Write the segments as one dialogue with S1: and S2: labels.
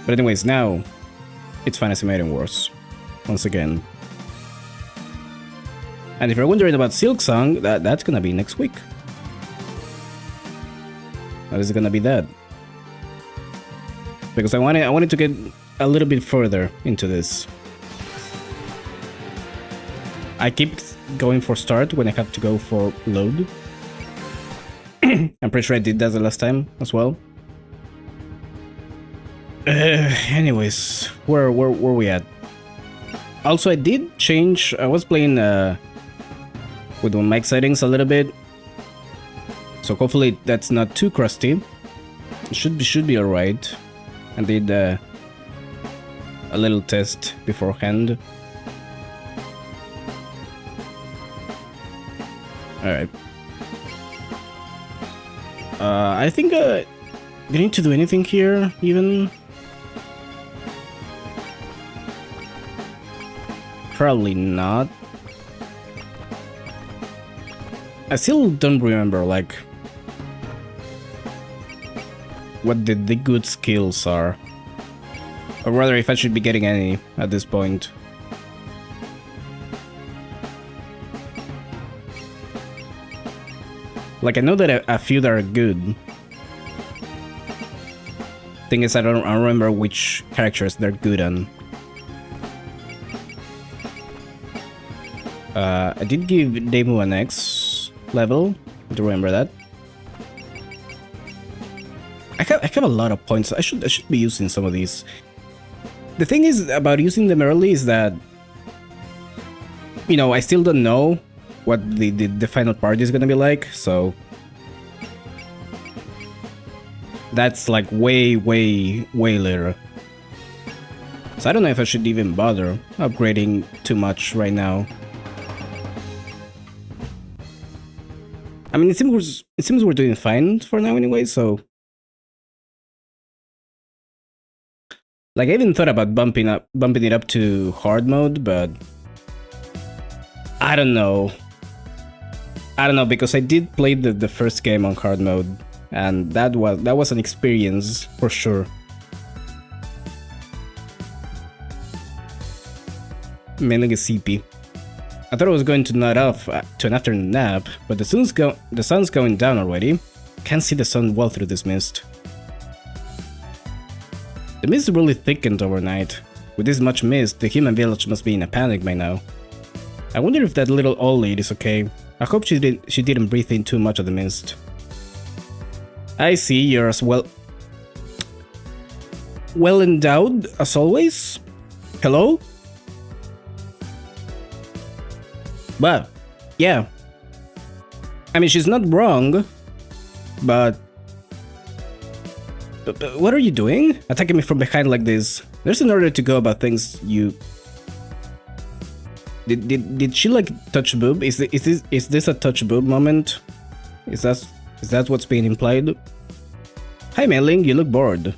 S1: But anyways, now it's Fantasy Maiden Wars once again. And if you're wondering about Silk Song, that's gonna be next week. That is gonna be that. Because I wanted to get a little bit further into this. I keep going for start when I have to go for load. I'm pretty sure I did that the last time as well. Anyways, where were we at? Also, I did change. I was playing with my mic settings a little bit, so hopefully that's not too crusty. It should be alright. I did a little test beforehand. Alright. I think do I need to do anything here even? Probably not. I still don't remember like what the good skills are, or rather if I should be getting any at this point. Like I know that a few that are good. Thing is I don't remember which characters they're good on. I did give Demu an X level. I do remember that. I have a lot of points. I should be using some of these. The thing is about using them early is that, you know, I still don't know what the final party is gonna be like, so that's like way later. So I don't know if I should even bother upgrading too much right now. I mean, it seems we're doing fine for now anyway, so like I even thought about bumping it up to hard mode, but I don't know. Because I did play the first game on hard mode, and that was an experience for sure. Mainly a CP. I thought I was going to nod off to an afternoon nap, but the sun's going down already. Can't see the sun well through this mist. The mist really thickened overnight. With this much mist, the human village must be in a panic by now. I wonder if that little old lady is okay. I hope she didn't breathe in too much of the mist. I see you're as well endowed as always. Hello? Well, yeah. I mean, she's not wrong, but what are you doing? Attacking me from behind like this. There's an order to go about things. You did she like touch boob? Is this a touch boob moment? Is that what's being implied? Hi Mailing, you look bored.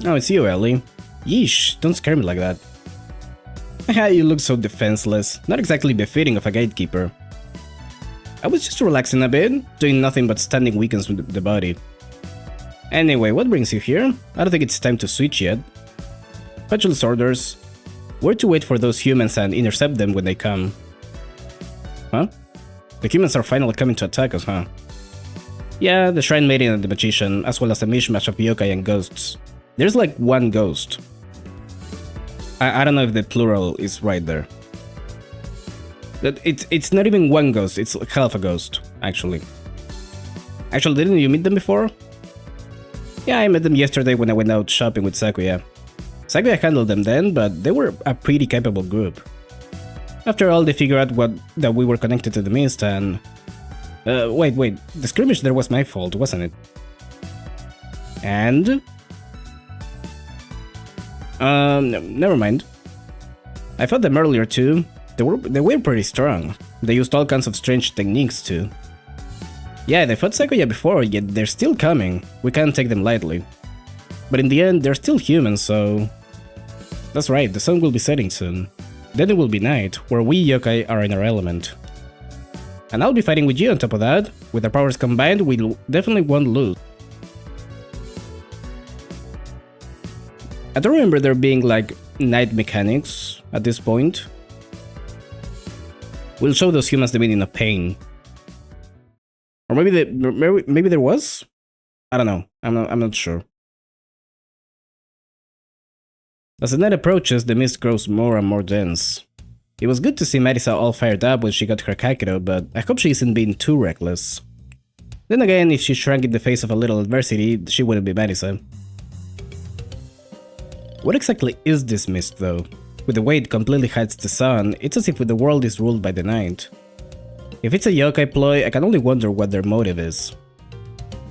S1: Oh, it's you, Ellie. Yeesh, don't scare me like that. You look so defenseless, not exactly befitting of a gatekeeper. I was just relaxing a bit, doing nothing but standing weakens the body. Anyway, what brings you here? I don't think it's time to switch yet. Petulant orders. We're to wait for those humans and intercept them when they come. Huh? The humans are finally coming to attack us, huh? Yeah, the Shrine Maiden and the Magician, as well as a mishmash of yokai and ghosts. There's like one ghost. I don't know if the plural is right there. It's not even one ghost, it's like half a ghost, actually. Actually, didn't you meet them before? Yeah, I met them yesterday when I went out shopping with Sakuya. Sakuya handled them then, but they were a pretty capable group. After all, they figured out that we were connected to the mist and... wait, the skirmish there was my fault, wasn't it? And... no, never mind. I fought them earlier too. They were pretty strong. They used all kinds of strange techniques too. Yeah, they fought Sakuya before, yet they're still coming. We can't take them lightly. But in the end, they're still humans, so... That's right, the sun will be setting soon. Then it will be night, where we yokai are in our element. And I'll be fighting with you on top of that. With our powers combined, we definitely won't lose. I don't remember there being like night mechanics at this point. We'll show those humans the meaning of pain. Or maybe there was? I don't know. I'm not sure. As the night approaches, the mist grows more and more dense. It was good to see Marisa all fired up when she got her Kakiro, but I hope she isn't being too reckless. Then again, if she shrank in the face of a little adversity, she wouldn't be Marisa. What exactly is this mist, though? With the way it completely hides the sun, it's as if the world is ruled by the night. If it's a yokai ploy, I can only wonder what their motive is.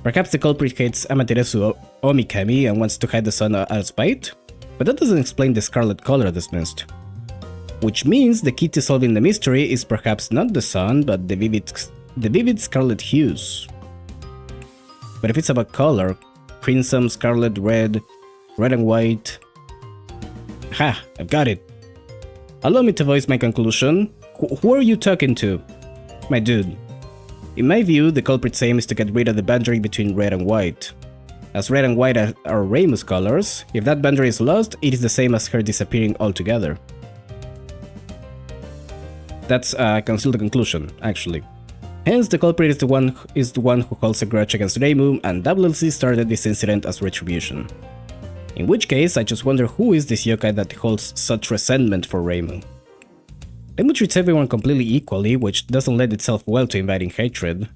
S1: Perhaps the culprit hates Amaterasu Omikami and wants to hide the sun out of spite? But that doesn't explain the scarlet color of this mist. Which means the key to solving the mystery is perhaps not the sun, but the vivid scarlet hues. But if it's about color, crimson, scarlet, red and white... Ha! I've got it! Allow me to voice my conclusion. Who are you talking to? My dude. In my view, the culprit's aim is to get rid of the boundary between red and white. As red and white are Reimu's colors, if that boundary is lost, it is the same as her disappearing altogether. That's a concealed conclusion, actually. Hence, the culprit is the one who holds a grudge against Reimu, and WLC started this incident as retribution. In which case, I just wonder who is this yokai that holds such resentment for Reimu. Reimu treats everyone completely equally, which doesn't lend itself well to inviting hatred.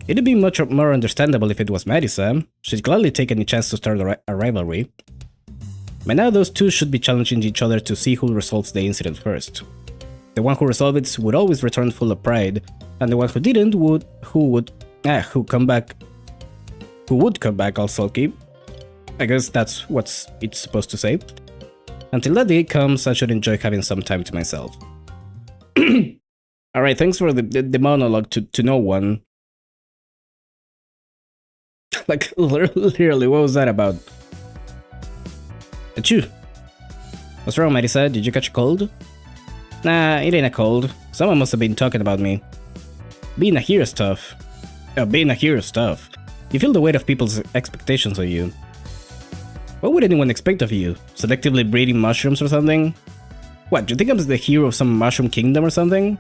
S1: It'd be much more understandable if it was Marisa. She'd gladly take any chance to start a rivalry. By now, those two should be challenging each other to see who resolves the incident first. The one who resolved it would always return full of pride, and the one who didn't would come back all sulky. I guess that's what it's supposed to say. Until that day comes, I should enjoy having some time to myself. Alright, thanks for the monologue to no one. Like, literally, what was that about? Achoo! What's wrong, Marisa? Did you catch a cold? Nah, it ain't a cold. Someone must have been talking about me. Being a hero stuff. Being a hero stuff. You feel the weight of people's expectations on you. What would anyone expect of you? Selectively breeding mushrooms or something? What, do you think I'm the hero of some mushroom kingdom or something?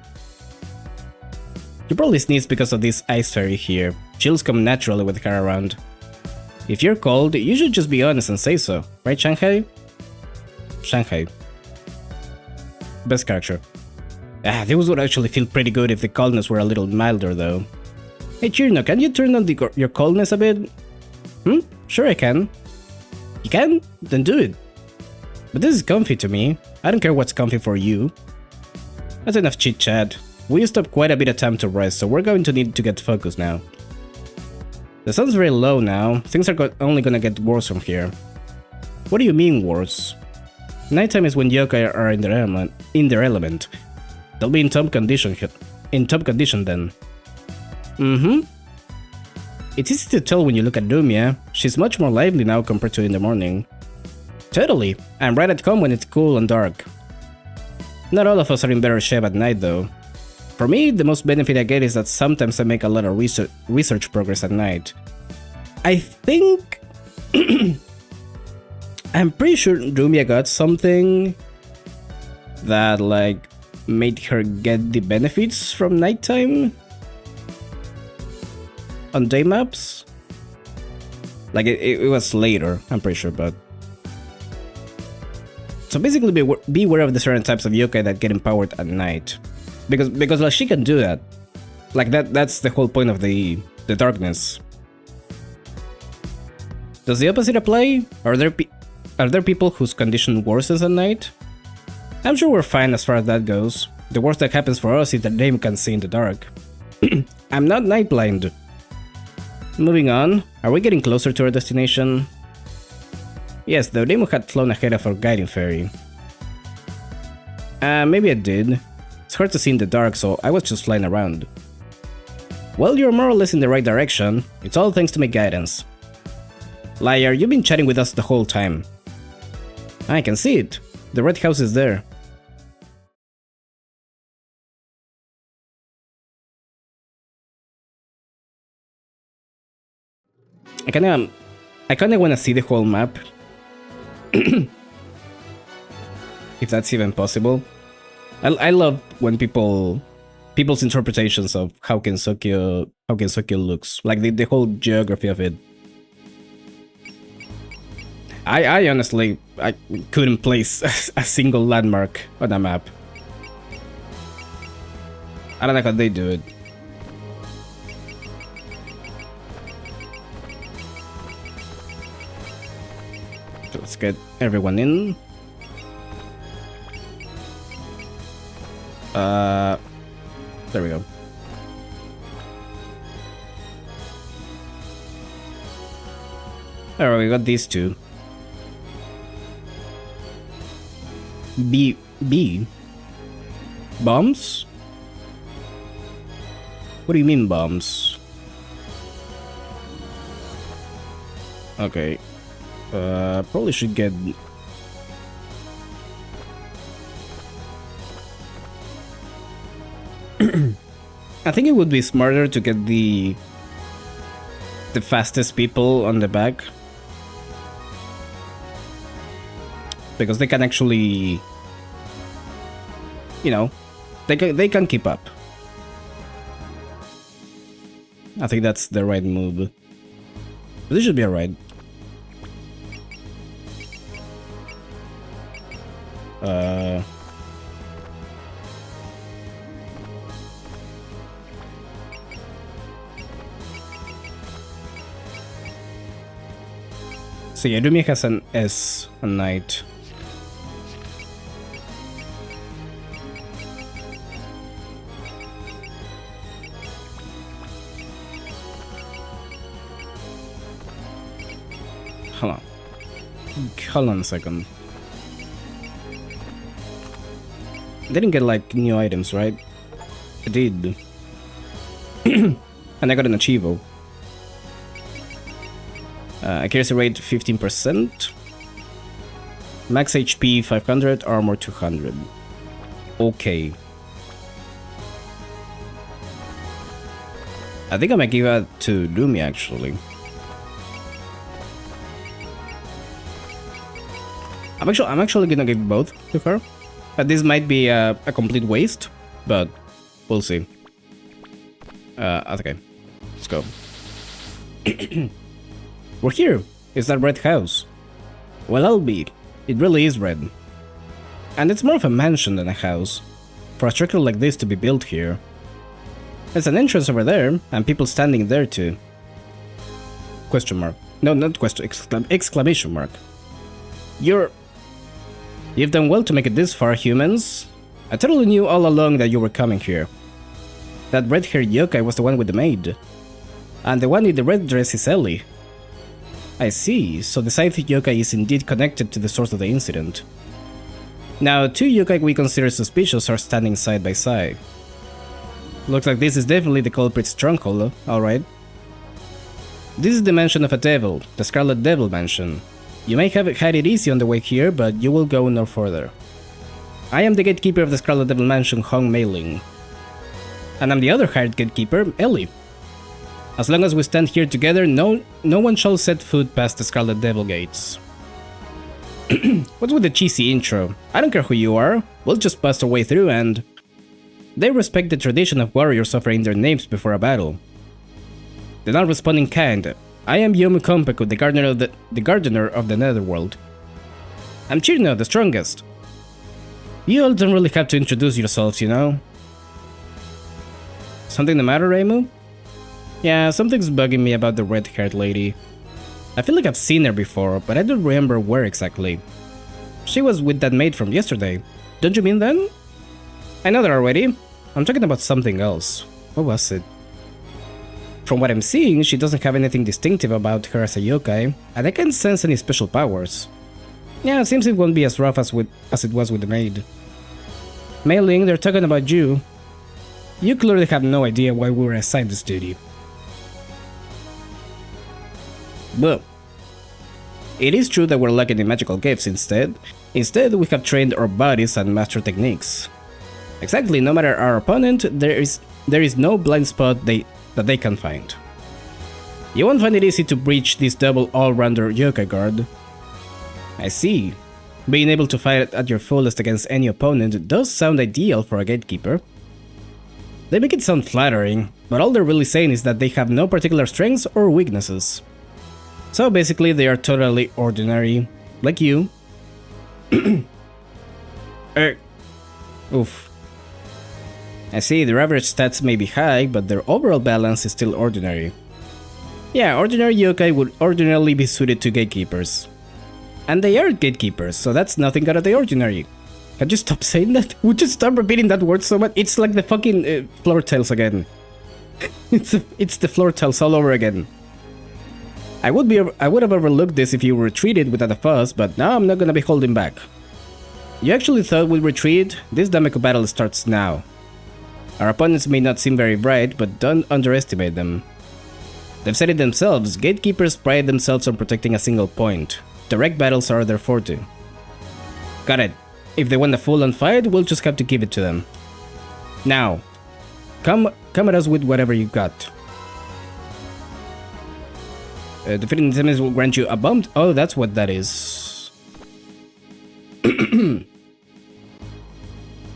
S1: You probably sneeze because of this ice fairy here. Chills come naturally with her around. If you're cold, you should just be honest and say so. Right, Shanghai? Shanghai. Best character. This would actually feel pretty good if the coldness were a little milder though. Hey Chirno, can you turn on your coldness a bit? Sure I can. You can? Then do it. But this is comfy to me. I don't care what's comfy for you. That's enough chit chat. We used up quite a bit of time to rest, so we're going to need to get focused now. The sun's very low now. Things are only gonna get worse from here. What do you mean worse? Nighttime is when yokai are in their element. They'll be in top condition then. It's easy to tell when you look at Rumia. She's much more lively now compared to in the morning. Totally. I'm right at home when it's cool and dark. Not all of us are in better shape at night though. For me, the most benefit I get is that sometimes I make a lot of research progress at night. I think... I'm pretty sure Rumia got something that like made her get the benefits from nighttime on day maps. Like it was later, I'm pretty sure, but... So basically be aware of the certain types of yokai that get empowered at night. Because like she can do that. Like that's the whole point of the darkness. Does the opposite apply? Are there people whose condition worsens at night? I'm sure we're fine as far as that goes. The worst that happens for us is that Dame can see in the dark. I'm not night blind. Moving on, are we getting closer to our destination? Yes, the Demo had flown ahead of our guiding fairy. Maybe I did. It's hard to see in the dark, so I was just flying around. Well, you're more or less in the right direction. It's all thanks to my guidance. Liar, you've been chatting with us the whole time. I can see it. The red house is there. I kinda wanna see the whole map. If that's even possible. I love when people's interpretations of how Kensokyo looks, like the whole geography of it. I honestly couldn't place a single landmark on a map. I don't know how they do it. So let's get everyone in. There we go. Alright, we got these two. B. Bombs? What do you mean bombs? Okay. Probably should get... I think it would be smarter to get the fastest people on the back, because they can actually, you know, they can keep up. I think that's the right move. But this should be alright. So yeah, Rumia has an S, a knight. Hold on a second. Didn't get like new items, right? I did. And I got an Achievo. Accuracy rate 15%. Max HP 500, armor 200. Okay. I think I might give that to Rumia actually. I'm actually gonna give both to her. This might be a complete waste, but we'll see. Okay, let's go. We're here. Is that red house? Well, I'll be. It really is red. And it's more of a mansion than a house. For a structure like this to be built here. There's an entrance over there, and people standing there too. Question mark. No, not question, exclamation mark. You've done well to make it this far, humans. I totally knew all along that you were coming here. That red-haired yokai was the one with the maid. And the one in the red dress is Ellie. I see, so the scythe yokai is indeed connected to the source of the incident. Now, two yokai we consider suspicious are standing side by side. Looks like this is definitely the culprit's stronghold, alright. This is the mansion of a devil, the Scarlet Devil Mansion. You may have had it easy on the way here, but you will go no further. I am the gatekeeper of the Scarlet Devil Mansion, Hong Mei-ling. And I'm the other hired gatekeeper, Ellie. As long as we stand here together, no one shall set foot past the Scarlet Devil gates. What's with the cheesy intro? I don't care who you are, we'll just bust our way through and... They respect the tradition of warriors offering their names before a battle. The non-responding kind. I am Yomu Kompeku, the gardener of the Netherworld. I'm Chirno, the strongest. You all don't really have to introduce yourselves, you know. Something the matter, Reimu? Yeah, something's bugging me about the red-haired lady. I feel like I've seen her before, but I don't remember where exactly. She was with that maid from yesterday. Don't you mean then? I know that already. I'm talking about something else. What was it? From what I'm seeing, she doesn't have anything distinctive about her as a yokai, and I can't sense any special powers. Yeah, it seems it won't be as rough as it was with the maid. Mei-ling, they're talking about you. You clearly have no idea why we were assigned this duty. Well, it is true that we're lacking in magical gifts instead. Instead, we have trained our bodies and mastered techniques. Exactly, no matter our opponent, there is no blind spot that they can find. You won't find it easy to breach this double all-rounder yokai guard. I see. Being able to fight at your fullest against any opponent does sound ideal for a gatekeeper. They make it sound flattering, but all they're really saying is that they have no particular strengths or weaknesses. So basically they are totally ordinary, like you. Oof. I see, their average stats may be high, but their overall balance is still ordinary. Yeah, ordinary yokai would ordinarily be suited to gatekeepers. And they are gatekeepers, so that's nothing out of the ordinary. Can you stop saying that? Would you stop repeating that word so much? It's like the fucking floor tiles again. it's the floor tiles all over again. I would have overlooked this if you retreated without a fuss, but now I'm not gonna be holding back. You actually thought we'd retreat? This Damako battle starts now. Our opponents may not seem very bright, but don't underestimate them. They've said it themselves, gatekeepers pride themselves on protecting a single point. Direct battles are their forte. Got it. If they want a full-on fight, we'll just have to give it to them. Now, come at us with whatever you got. Defeating the enemies will grant you a bump. Oh, that's what that is.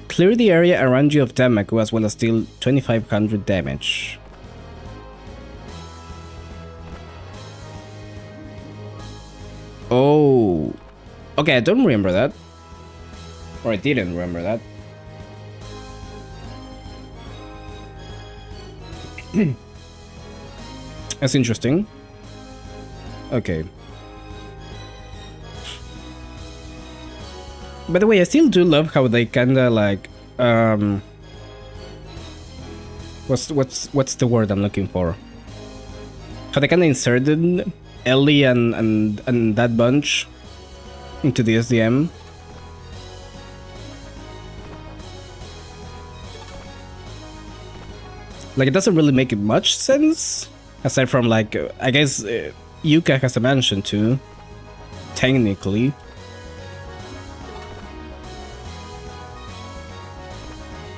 S1: Clear the area around you of Damako as well as deal 2500 damage. Oh. Okay, I don't remember that. Or I didn't remember that. That's interesting. Okay. By the way, I still do love how they kinda like what's the word I'm looking for? How they kinda inserted Ellie and that bunch into the SDM. Like, it doesn't really make much sense, aside from, like, I guess Yuka has a mansion too, technically.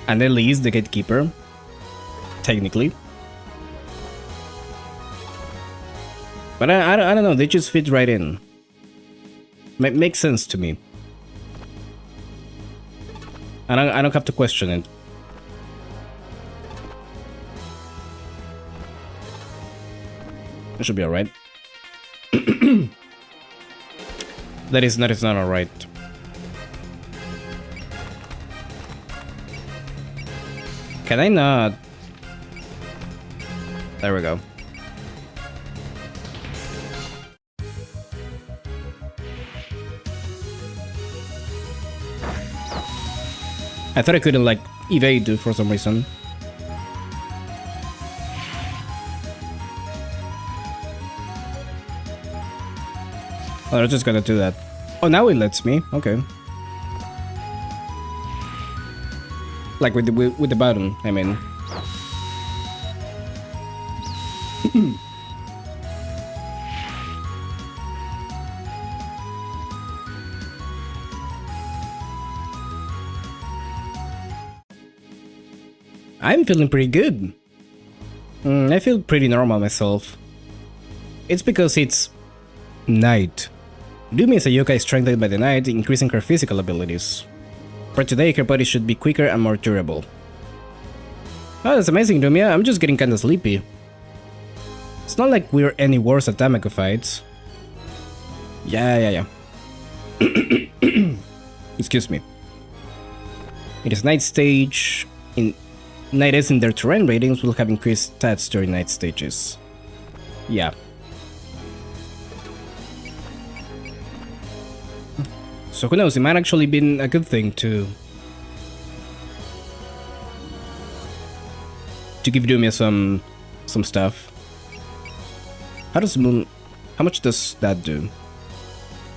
S1: And Ellie is the gatekeeper, technically. But I don't know, they just fit right in. Makes sense to me. I don't have to question it. It should be alright. That is not alright. Can I not? There we go. I thought I couldn't, like, evade for some reason. Oh, I'm just gonna do that. Oh, now it lets me. Okay. Like with the button, I mean. I'm feeling pretty good. I feel pretty normal myself. It's because it's night. Rumia is a yokai strengthened by the night, increasing her physical abilities. For today, her body should be quicker and more durable. Oh, that's amazing, Rumia. I'm just getting kinda sleepy. It's not like we're any worse at Damako fights. Yeah. Excuse me. It is night stage. Night is in their terrain ratings will have increased stats during night stages. Yeah. So who knows, it might actually been a good thing to give Rumia some stuff. How much does that do?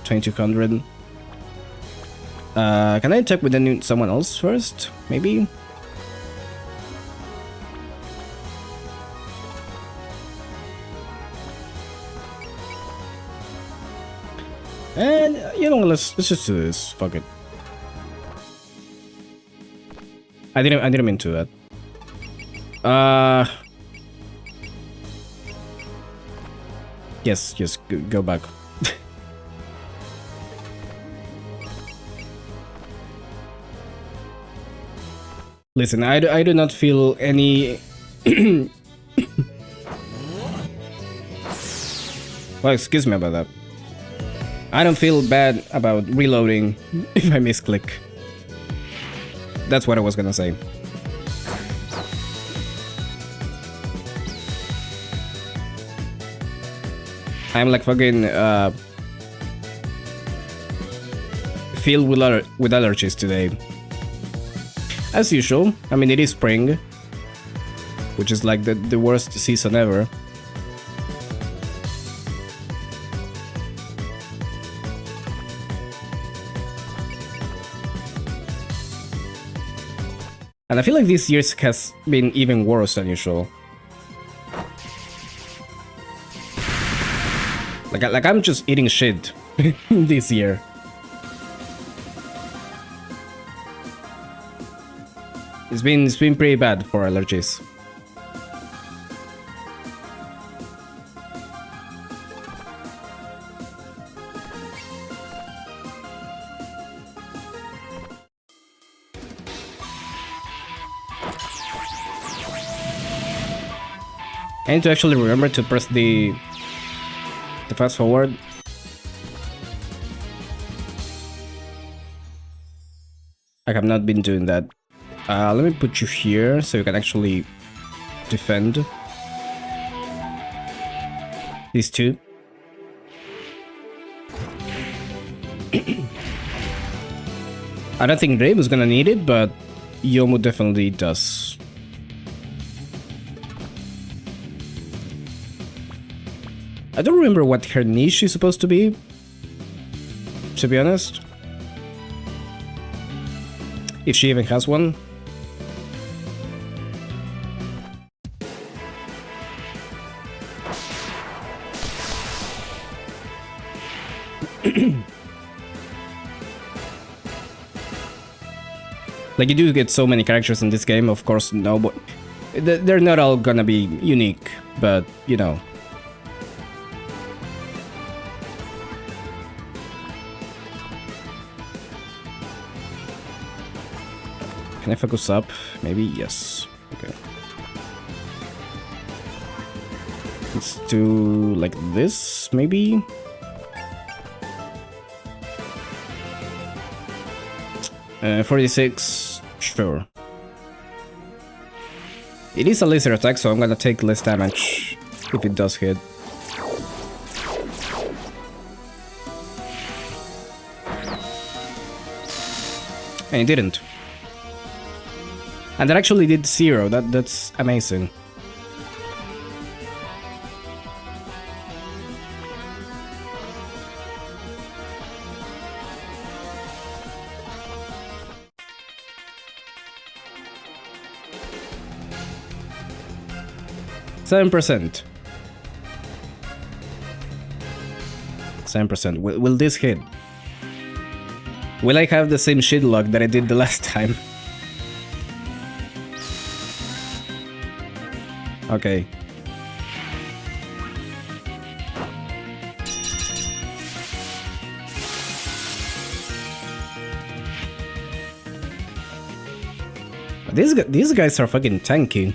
S1: 2200. Can I check with someone else first? Maybe? And you know, let's just do this. Fuck it. I didn't mean to that. Yes, go back. Listen, I do not feel any... Well, excuse me about that. I don't feel bad about reloading if I misclick. That's what I was gonna say. I'm like fucking filled with allergies today. As usual, I mean, it is spring, which is like the worst season ever. And I feel like this year has been even worse than usual. Like I'm just eating shit this year. It's been pretty bad for allergies. I need to actually remember to press the fast forward. I have not been doing that. Let me put you here so you can actually defend these two. I don't think Rave is gonna need it, but Yomu definitely does. I don't remember what her niche is supposed to be honest. If she even has one. Like, you do get so many characters in this game, of course, no, but they're not all gonna be unique, but, you know. Can I focus up? Maybe, yes. Okay. Let's do like this, maybe? Uh, 46, sure. It is a laser attack, so I'm gonna take less damage if it does hit. And it didn't. And that actually did 0, that's amazing. Seven percent. Will this hit? Will I have the same shit luck that I did the last time? Okay. These guys are fucking tanky.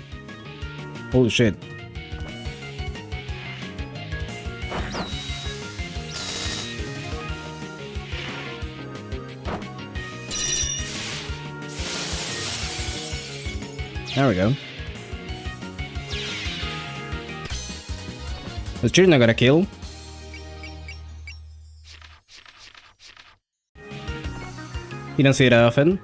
S1: Holy shit. There we go. Is Jirna got a kill? You don't see it often.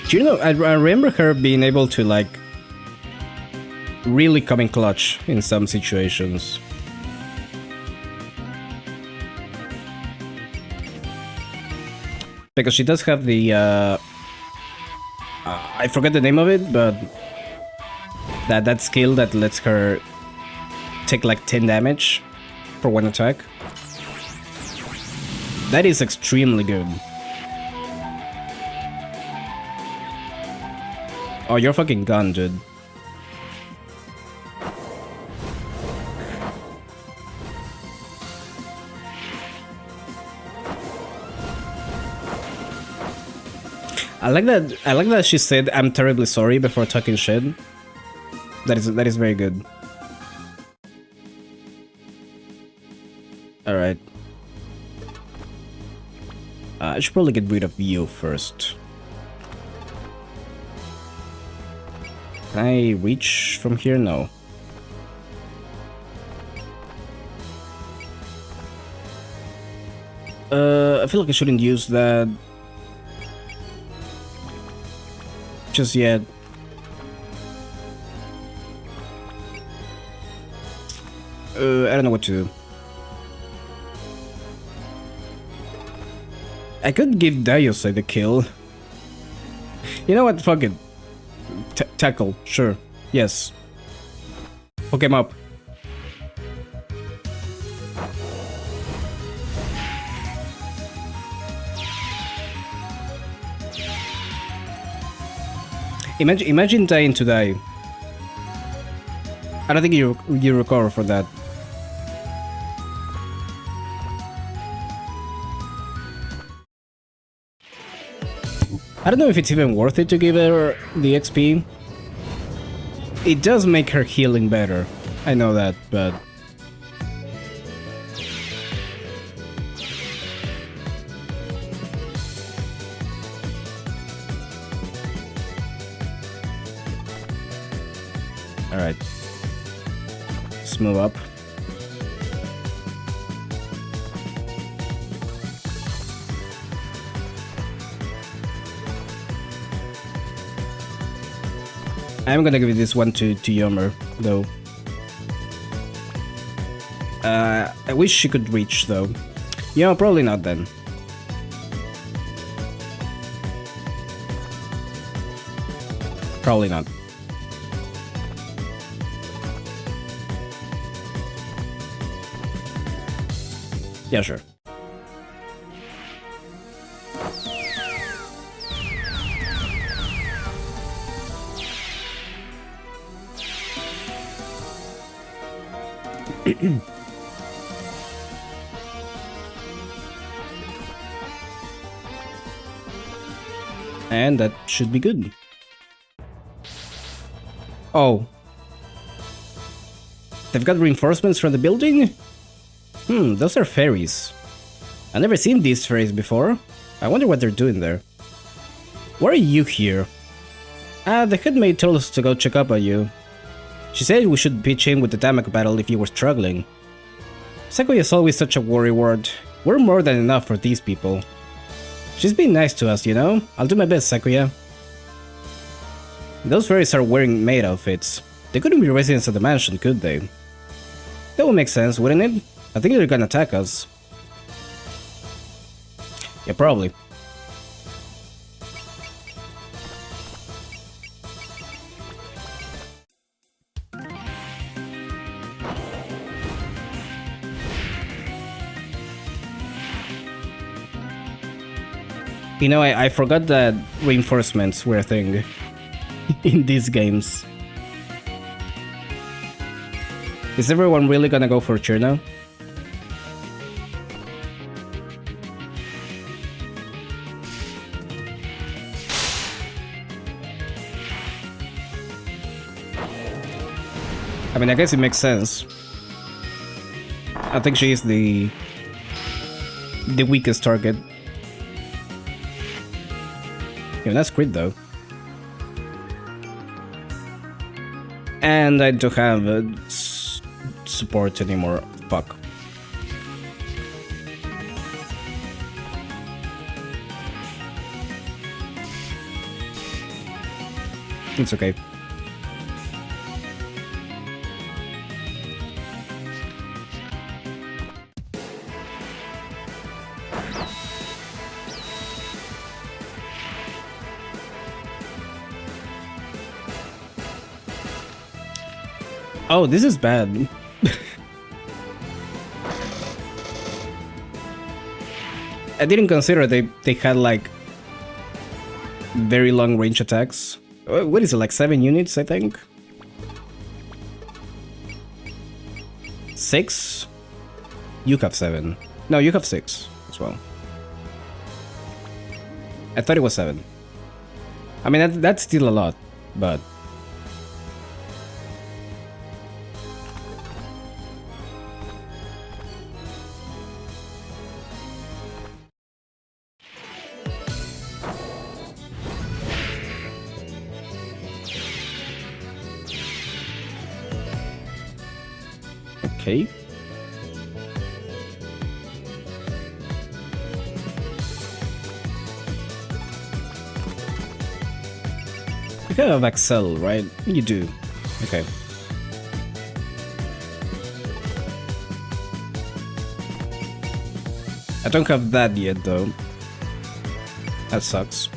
S1: Do you know, I remember her being able to, like, really come in clutch in some situations. Because she does have the, I forget the name of it, but that skill that lets her take like 10 damage for one attack. That is extremely good. Oh, you're fucking gone, dude. I like that. I like that she said, "I'm terribly sorry" before talking shit. That is very good. All right. I should probably get rid of you first. Can I reach from here? No. I feel like I shouldn't use that just yet. I don't know what to do. I could give Daiosei the kill. You know what? Fuck it. Tackle, sure. Yes. Hook him up. Imagine dying to die. I don't think you recover for that. I don't know if it's even worth it to give her the XP. It does make her healing better. I know that, but... Alright. Let's move up. I'm gonna give this one to Yomer, though. I wish she could reach, though. Yeah, probably not then. Probably not. Yeah, sure. And that should be good. Oh. They've got reinforcements from the building? Those are fairies. I've never seen these fairies before. I wonder what they're doing there. Why are you here? The headmaid told us to go check up on you. She said we should pitch in with the Damak battle if you were struggling. Sakuya is always such a worrywart. We're more than enough for these people. She's been nice to us, you know? I'll do my best, Sakuya. Those fairies are wearing maid outfits. They couldn't be residents of the mansion, could they? That would make sense, wouldn't it? I think they're gonna attack us. Yeah, probably. You know, I forgot that reinforcements were a thing in these games. Is everyone really gonna go for cheer now? I mean, I guess it makes sense. I think she is the weakest target. Yeah, that's great though. And I don't have support anymore. Fuck. It's okay. Oh, this is bad. I didn't consider they had like very long range attacks. What is it, like 7 units, I think? 6? You have 7. No, you have 6 as well. I thought it was 7. I mean, that's still a lot, but... Okay. You kind of excel, right? You do. Okay. I don't have that yet, though. That sucks.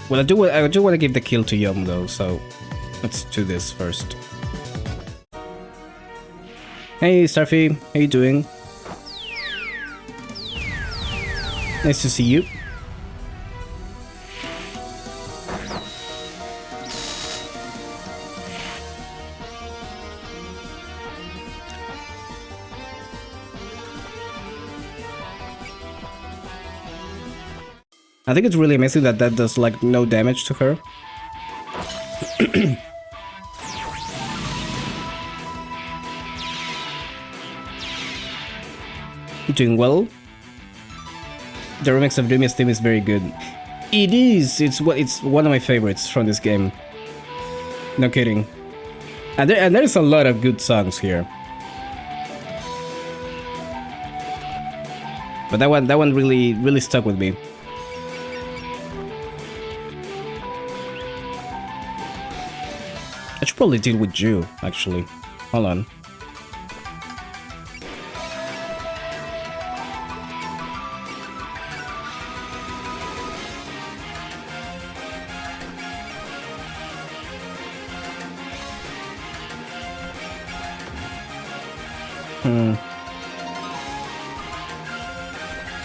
S1: Well, I do want to give the kill to Yum though, so let's do this first. Hey Starfy, how you doing? Nice to see you. I think it's really amazing that that does like no damage to her. Doing well. The remix of Rumia's theme is very good. It is. It's one of my favorites from this game. No kidding. And there's a lot of good songs here. But that one really stuck with me. I should probably deal with you, actually. Hold on.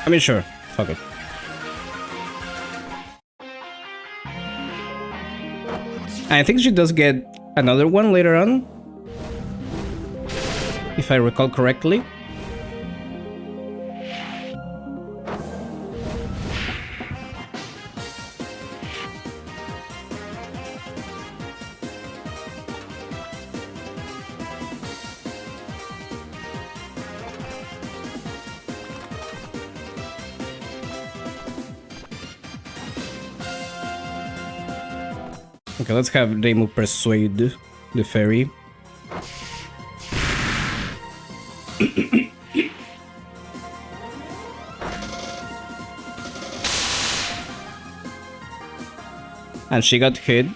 S1: I mean, sure. Fuck it. I think she does get another one later on, if I recall correctly. Okay, let's have Reimu persuade the fairy. And she got hit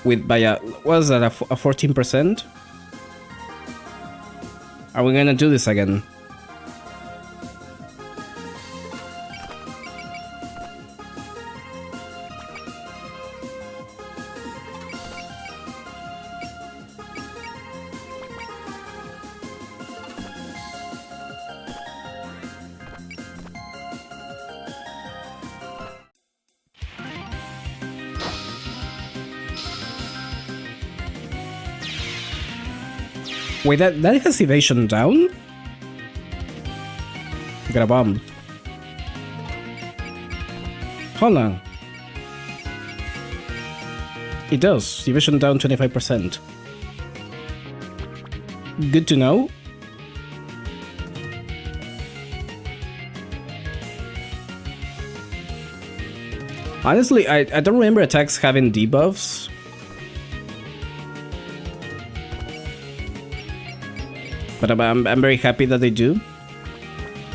S1: with by a, what was that, a 14%? Are we gonna do this again? Wait, that has evasion down? Got a bomb. Hold on. It does. Evasion down 25%. Good to know. Honestly, I don't remember attacks having debuffs. But I'm very happy that they do.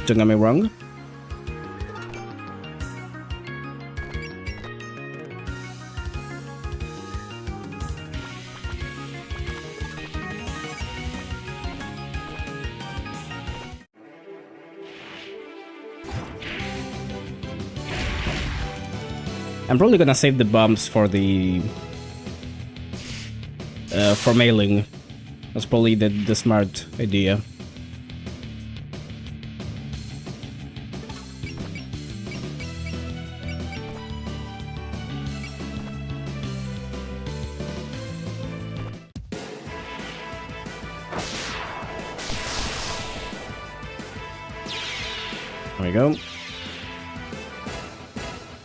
S1: Don't get me wrong. I'm probably gonna save the bombs for the for mailing That's probably the smart idea. There we go.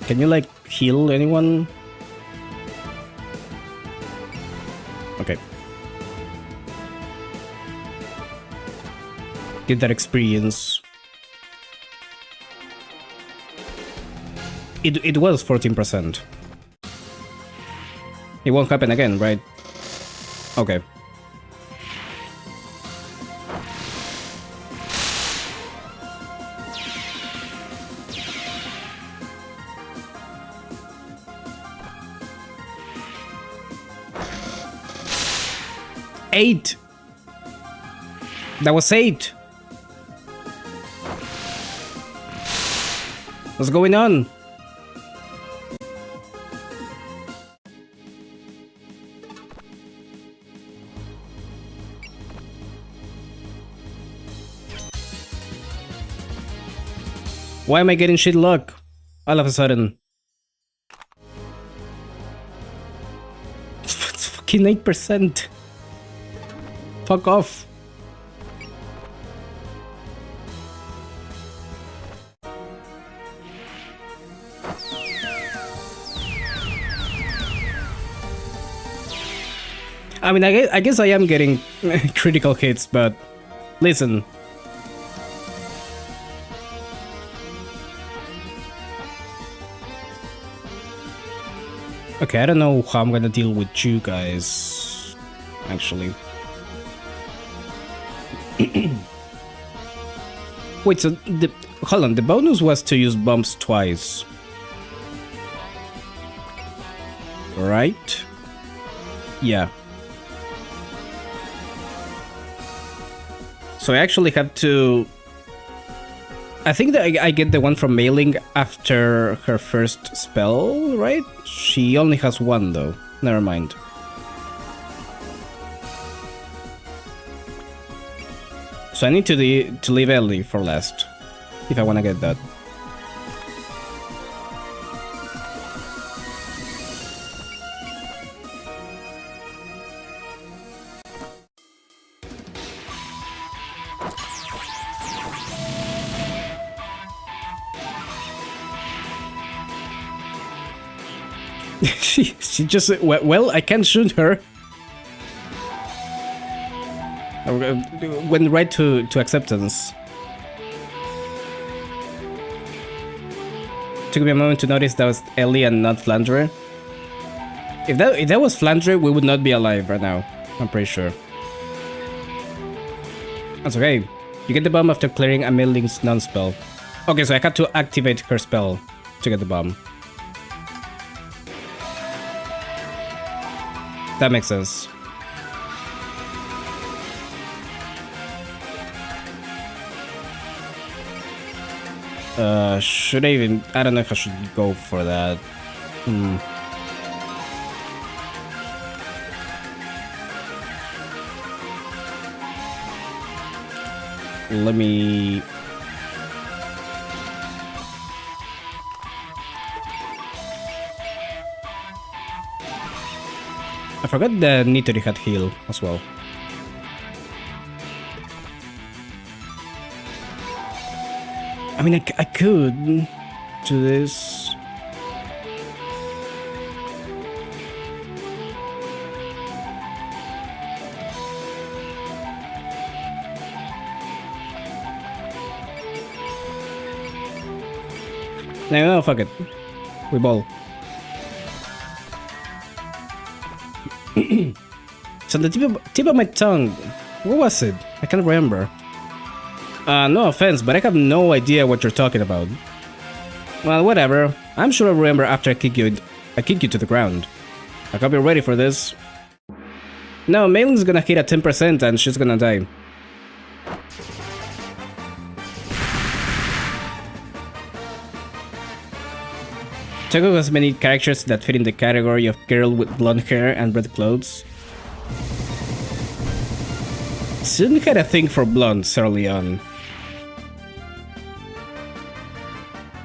S1: Can you like heal anyone? Okay. Get that experience. It was 14%. It won't happen again, right? Okay. Eight. That was 8. What's going on? Why am I getting shit luck all of a sudden? It's fucking 8%. Fuck off. I mean, I guess I am getting critical hits, but listen. Okay, I don't know how I'm gonna deal with you guys, actually. Wait, so hold on, the bonus was to use bombs twice. Right? Yeah. So I actually had to... I think that I get the one from Mailing after her first spell, right? She only has one though. Never mind. So I need to leave early for last, if I want to get that. she just well, I can't shoot her. Went right to acceptance. Took me a moment to notice that was Ellie and not Flandre. If that was Flandre, we would not be alive right now. I'm pretty sure. That's okay. You get the bomb after clearing Ameling's non-spell. Okay, so I had to activate her spell to get the bomb. That makes sense. Should I even... I don't know if I should go for that. Let me... I forgot the Nitori had heal as well. I mean, I could do this. No, fuck it. We ball. So the tip of my tongue, what was it? I can't remember. No offense, but I have no idea what you're talking about. Well, whatever. I'm sure I'll remember after I kick you to the ground. I hope you're ready for this. No, Mailing's gonna hit at 10% and she's gonna die. Choco has many characters that fit in the category of girl with blonde hair and red clothes. Soon had a thing for blondes early on.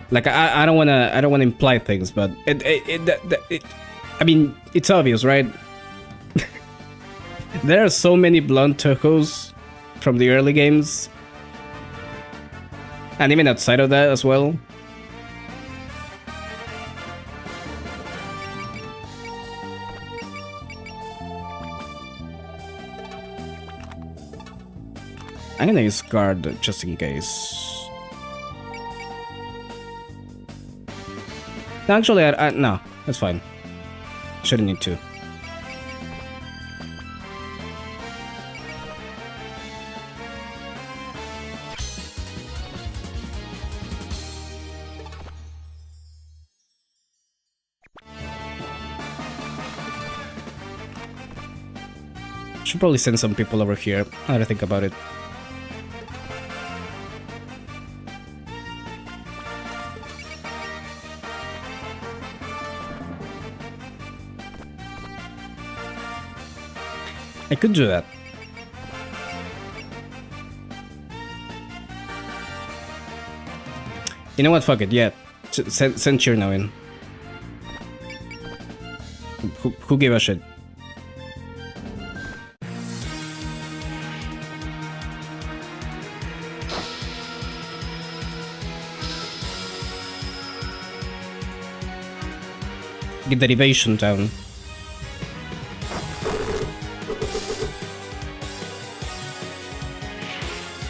S1: Like I don't wanna imply things, but I mean, it's obvious, right? There are so many blonde Tokos from the early games, and even outside of that as well. I'm gonna use guard just in case. Actually, no, that's fine. Shouldn't need to. Should probably send some people over here. I gotta think about it. I could do that. You know what? Fuck it. Yeah, send Cheer now in. Who gave a shit? Get derivation down.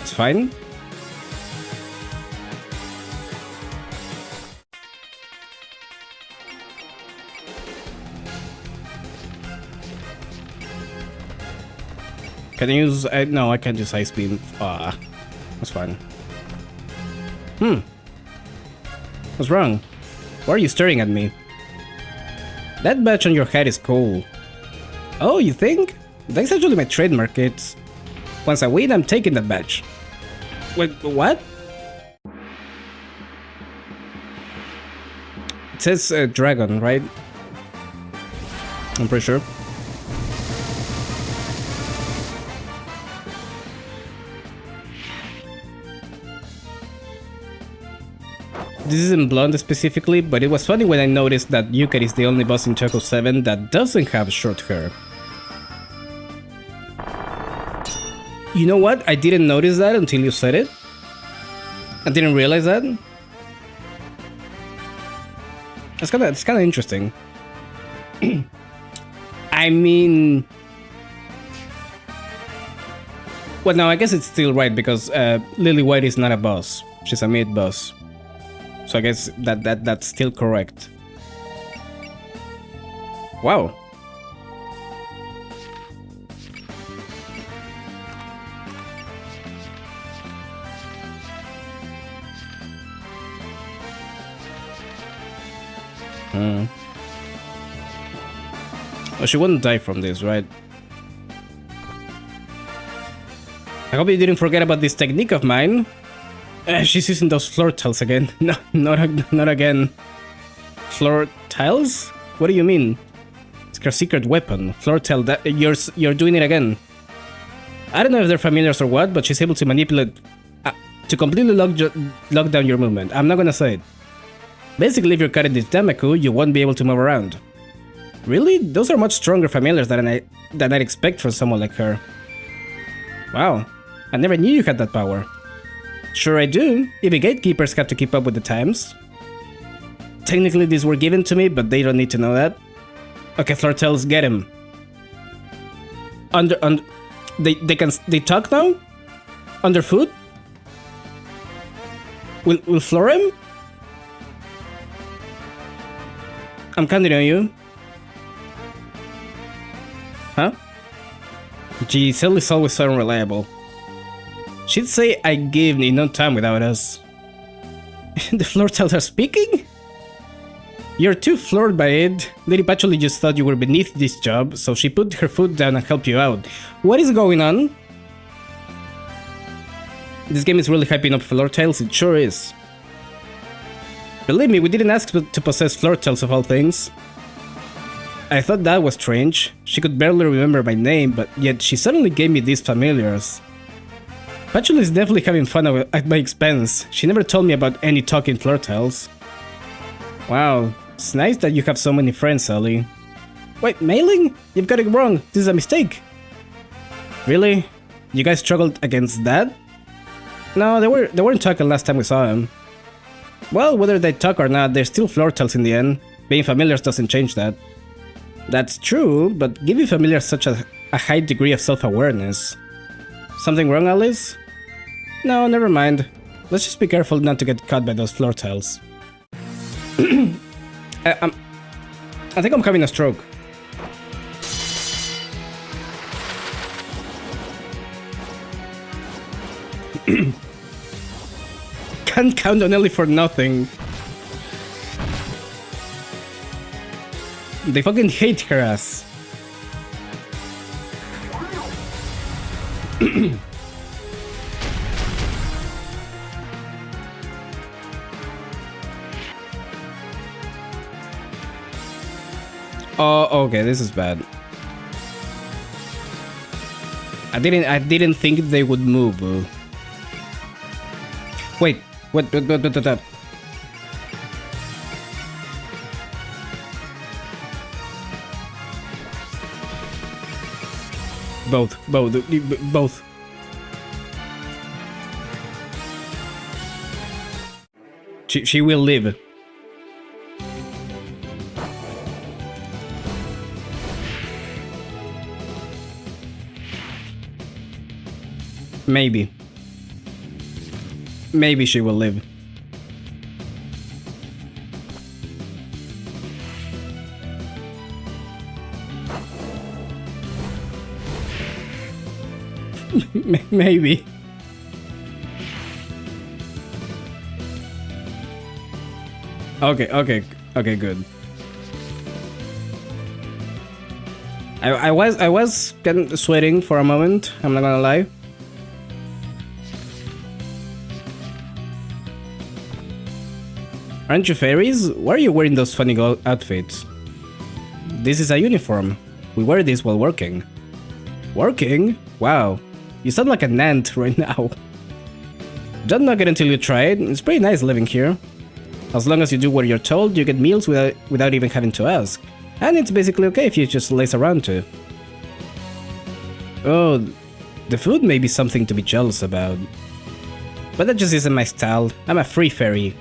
S1: It's fine. Can I use... no, I can't use Ice Beam. That's fine. What's wrong? Why are you staring at me? That badge on your head is cool. Oh, you think? That's actually my trademark. It's... Once I win, I'm taking that badge. Wait, what? It says dragon, right? I'm pretty sure. This isn't Blonde specifically, but it was funny when I noticed that Yukari is the only boss in Choco 7 that doesn't have short hair. You know what? I didn't notice that until you said it. I didn't realize that. It's kinda interesting. I mean... Well, no, I guess it's still right because Lily White is not a boss. She's a mid-boss. So I guess that's still correct. Wow. Oh, she wouldn't die from this, right? I hope you didn't forget about this technique of mine. She's using those floor tiles again. No, not again. Floor tiles? What do you mean? It's her secret weapon. Floor tile. That you're doing it again. I don't know if they're familiars or what, but she's able to manipulate to completely lock down your movement. I'm not gonna say it. Basically, if you're cutting this Damaku, you won't be able to move around. Really? Those are much stronger familiars than I'd expect from someone like her. Wow, I never knew you had that power. Sure I do. Even gatekeepers have to keep up with the times. Technically these were given to me, but they don't need to know that. Okay, floor tiles, get him. They talk now? Underfoot? We'll floor him? I'm counting on you. Huh? Gee, Cell is always so unreliable. She'd say I gave in no time without us. The floor tiles are speaking? You're too floored by it. Lady Patchouli just thought you were beneath this job, so she put her foot down and helped you out. What is going on? This game is really hyping up floor tiles, it sure is. Believe me, we didn't ask to possess floor tiles of all things. I thought that was strange. She could barely remember my name, but yet she suddenly gave me these familiars. Patchouli is definitely having fun at my expense. She never told me about any talking flirtels. Wow, it's nice that you have so many friends, Sally. Wait, Mailing? You've got it wrong. This is a mistake. Really? You guys struggled against that? No, they weren't talking last time we saw him. Well, whether they talk or not, they're still flirtels in the end. Being familiars doesn't change that. That's true, but giving familiars such a high degree of self-awareness. Something wrong, Alice? No, never mind. Let's just be careful not to get caught by those flirtels. I think I'm having a stroke. Can't count on Ellie for nothing. They fucking hate her ass. Oh, okay, this is bad. I didn't think they would move. Wait, what? Both. She will live. Maybe. Maybe she will live. Maybe. Okay, good. I was getting sweating for a moment, I'm not gonna lie. Aren't you fairies? Why are you wearing those funny outfits? This is a uniform. We wear this while working. Working? Wow. You sound like an ant right now. Don't knock it until you try it. It's pretty nice living here. As long as you do what you're told, you get meals without even having to ask. And it's basically okay if you just laze around too. Oh, the food may be something to be jealous about. But that just isn't my style. I'm a free fairy.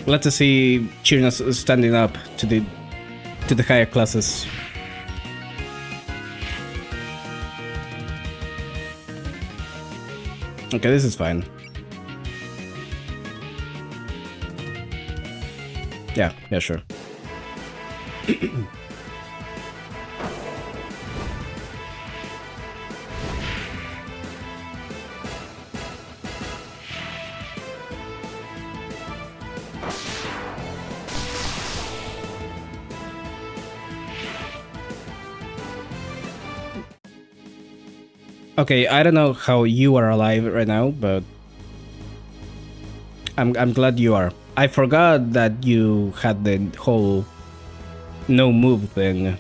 S1: Let's see Chirna's standing up to the higher classes. Okay, this is fine. Yeah, sure. Okay, I don't know how you are alive right now, but I'm glad you are. I forgot that you had the whole no move thing.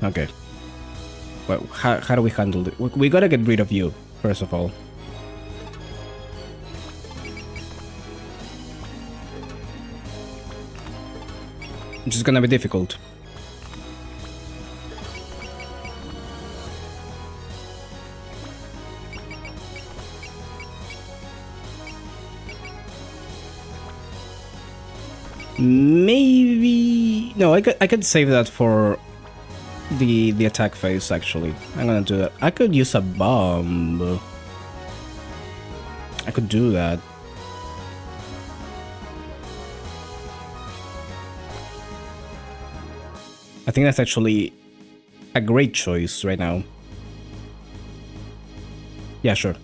S1: Okay. Well, how do we handle it? We gotta get rid of you, first of all. Which is gonna be difficult. Maybe... No, I could save that for the attack phase, actually. I'm gonna do that. I could use a bomb. I could do that. I think that's actually a great choice right now. Yeah, sure.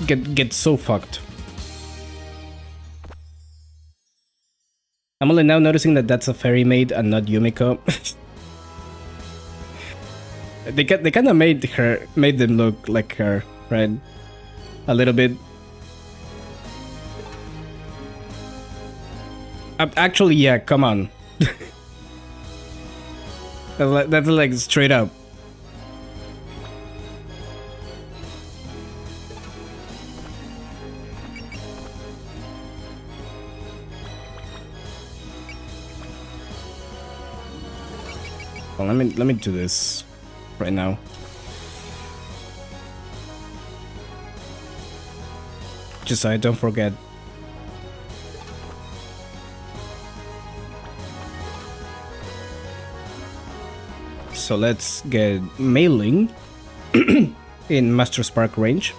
S1: Get so fucked. I'm only now noticing that that's a fairy maid and not Yumiko. They kind of made them look like her, right? A little bit. Actually, yeah. Come on. That's like straight up. Well, let me do this right now. Just so I don't forget. So let's get mailing in Master Spark range.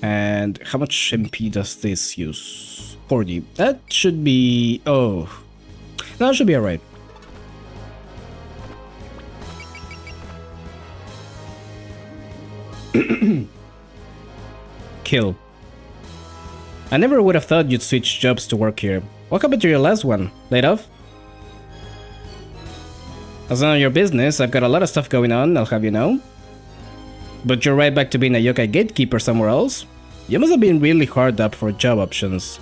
S1: And how much MP does this use? 40. That should be... Oh. No, that should be alright. Kill. I never would have thought you'd switch jobs to work here. What happened to your last one? Laid off? That's none of your business. I've got a lot of stuff going on, I'll have you know. But you're right back to being a yokai gatekeeper somewhere else? You must have been really hard up for job options.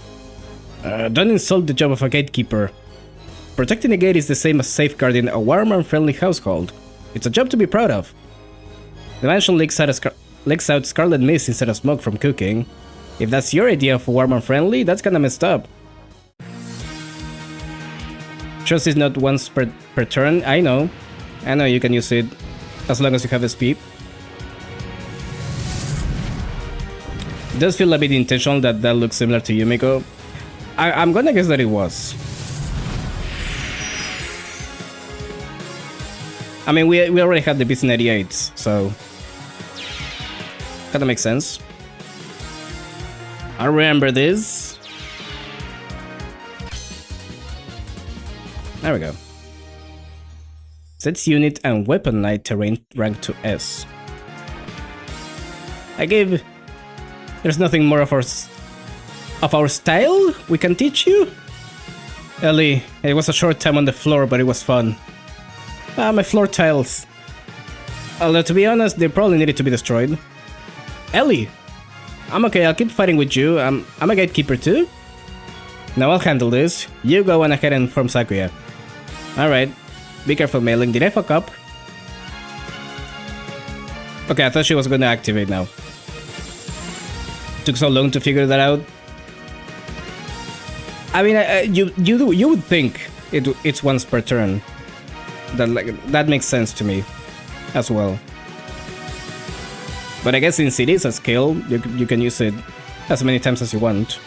S1: Don't insult the job of a gatekeeper. Protecting a gate is the same as safeguarding a warm and friendly household. It's a job to be proud of. The mansion leaks out scarlet mist instead of smoke from cooking. If that's your idea of warm and friendly, that's kinda messed up. Trust is not once per turn, I know you can use it as long as you have SP. It does feel a bit intentional that looks similar to Yumiko. I'm gonna guess that it was. I mean, we already had the BC-98s, so... kinda makes sense. I remember this. There we go. Sets unit and weapon knight terrain rank to S. I gave... There's nothing more of our style we can teach you? Ellie, it was a short time on the floor, but it was fun. My floor tiles. Although to be honest, they probably needed to be destroyed. Ellie! I'm okay, I'll keep fighting with you. I'm a gatekeeper too? Now I'll handle this. You go on ahead and inform Sakuya. Alright. Be careful, mailing. Did I fuck up? Okay, I thought she was gonna activate now. Took so long to figure that out. I mean, you would think it's once per turn. That makes sense to me as well. But I guess since it is a skill, you can use it as many times as you want.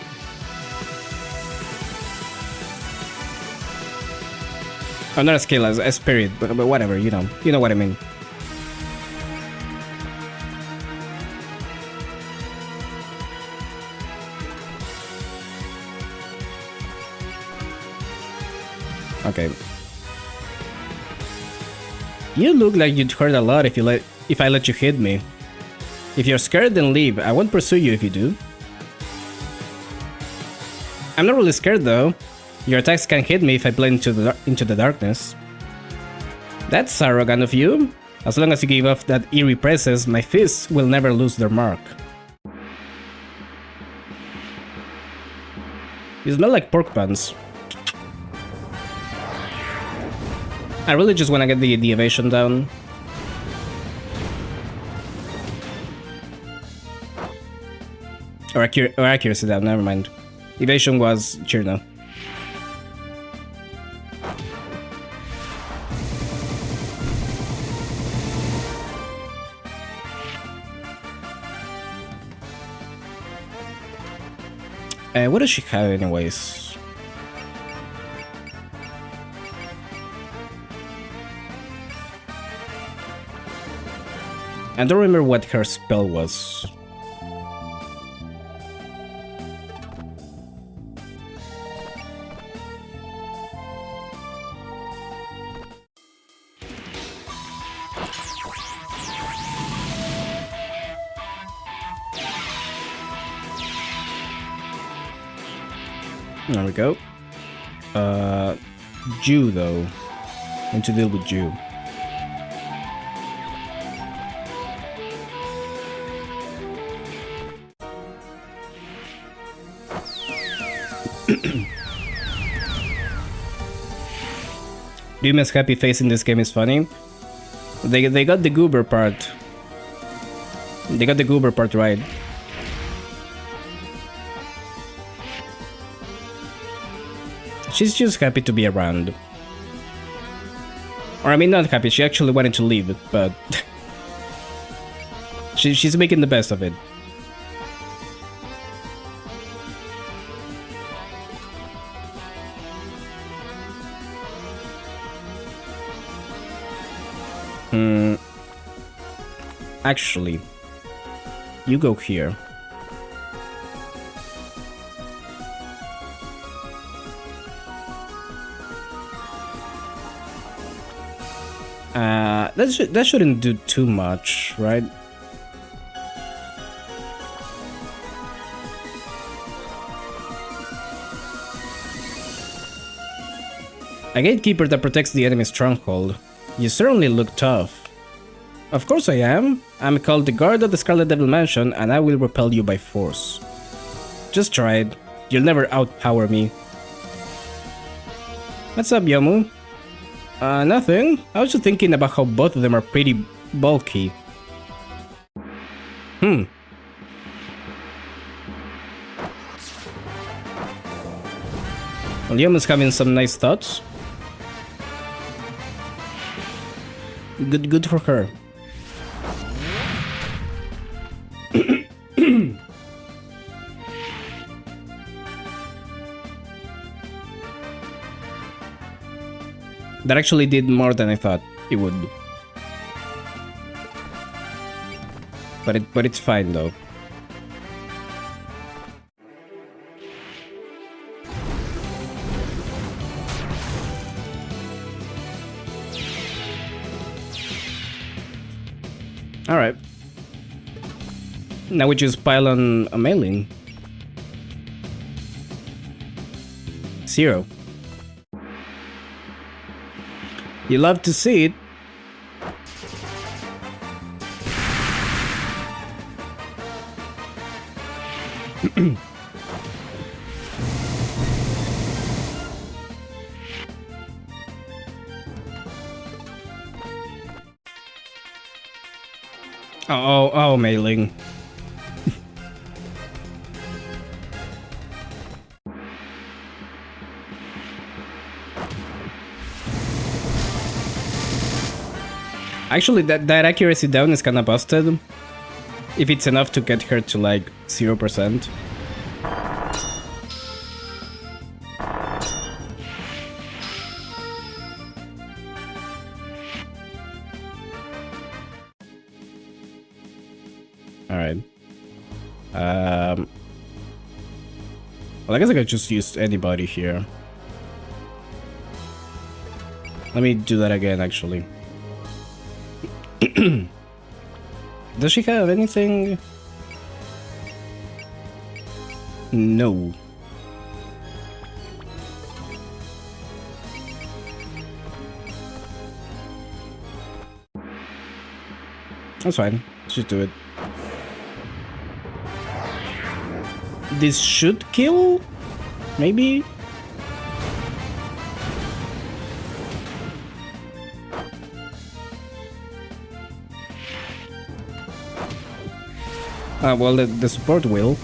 S1: Oh, not a skill, as a spirit, but whatever, you know what I mean. Okay. You look like you'd hurt a lot if I let you hit me. If you're scared, then leave. I won't pursue you if you do. I'm not really scared though. Your attacks can hit me if I blend into the darkness. That's arrogant of you. As long as you give off that eerie presence, my fists will never lose their mark. You smell like pork buns. I really just want to get the evasion down. Or accuracy down, never mind. Evasion was Chirno. What does she have anyways? I don't remember what her spell was. There we go. Jew though. And to deal with Jew. Duma's happy face in this game is funny. They got the goober part. They got the goober part right. She's just happy to be around. Or I mean not happy, she actually wanted to leave, but she's making the best of it. Actually, you go here. That shouldn't do too much, right? A gatekeeper that protects the enemy's stronghold. You certainly look tough. Of course I am. I'm called the guard of the Scarlet Devil Mansion, and I will repel you by force. Just try it. You'll never outpower me. What's up, Yomu? Nothing. I was just thinking about how both of them are pretty bulky. Well, Yomu's having some nice thoughts. Good for her. That actually did more than I thought it would. But it's fine though. All right. Now we just pile on a mailing. 0. You love to see it. Oh, mailing. Actually, that accuracy down is kinda busted. If it's enough to get her to like 0%. Alright. Well, I guess I could just use anybody here. Let me do that again, actually. Does she have anything? No. That's fine. Let's just do it. This should kill? Maybe? Well, the support will.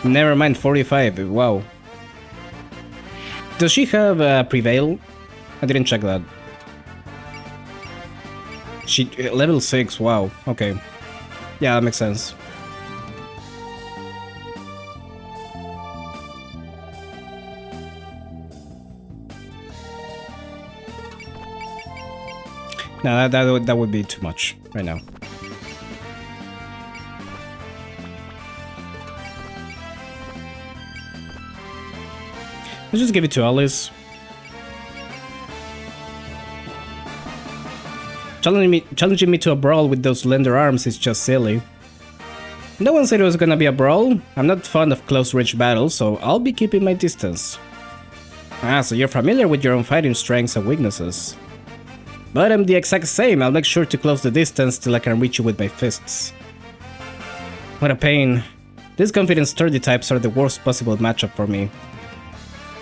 S1: Never mind, 45, wow. Does she have Prevail? I didn't check that. She level 6, wow, okay. Yeah, that makes sense. No, that would be too much right now. Let's just give it to Alice. Challenging me to a brawl with those slender arms is just silly. No one said it was gonna be a brawl. I'm not fond of close-range battles, so I'll be keeping my distance. Ah, so you're familiar with your own fighting strengths and weaknesses. But I'm the exact same. I'll make sure to close the distance till I can reach you with my fists. What a pain. These confident sturdy types are the worst possible matchup for me.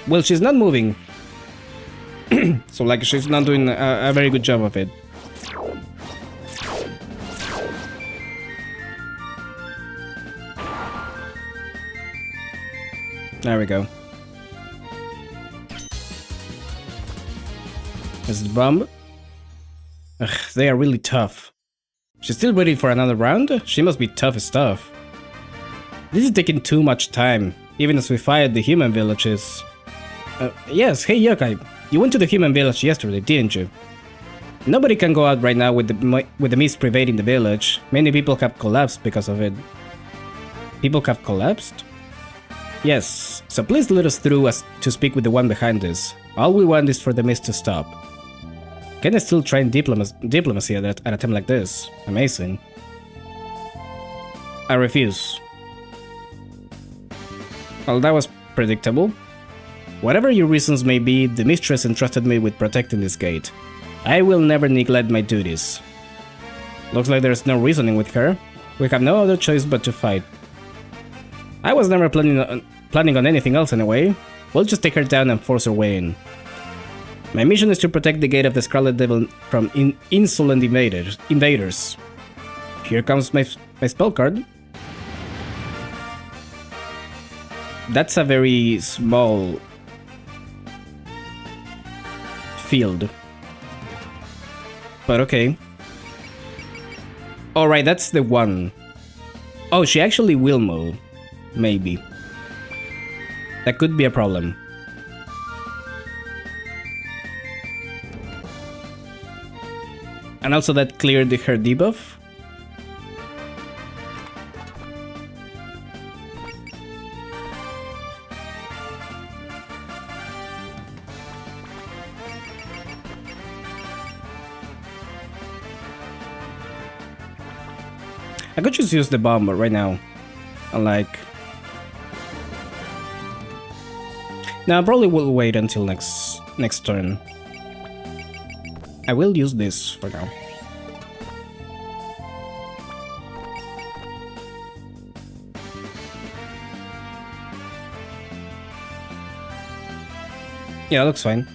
S1: Well, she's not moving. So like she's not doing a very good job of it. There we go. Is it the bomb? Ugh, they are really tough. She's still waiting for another round? She must be tough as stuff. This is taking too much time, even as we fight the human villages. Yes, hey Yokai, you went to the human village yesterday, didn't you? Nobody can go out right now with the mist pervading the village. Many people have collapsed because of it. People have collapsed? Yes, so please let us through to speak with the one behind this. All we want is for the mist to stop. Can I still train diplomacy at a time like this? Amazing. I refuse. Well, that was predictable. Whatever your reasons may be, the mistress entrusted me with protecting this gate. I will never neglect my duties. Looks like there's no reasoning with her. We have no other choice but to fight. I was never planning on anything else anyway. We'll just take her down and force her way in. My mission is to protect the gate of the Scarlet Devil from insolent invaders. Here comes my spell card. That's a very small field. But okay. Alright, that's the one. Oh, she actually will move. Maybe. That could be a problem. And also that cleared her debuff. I could just use the bomb right now. Like... Now I probably will wait until next turn. I will use this for now. Yeah, looks fine.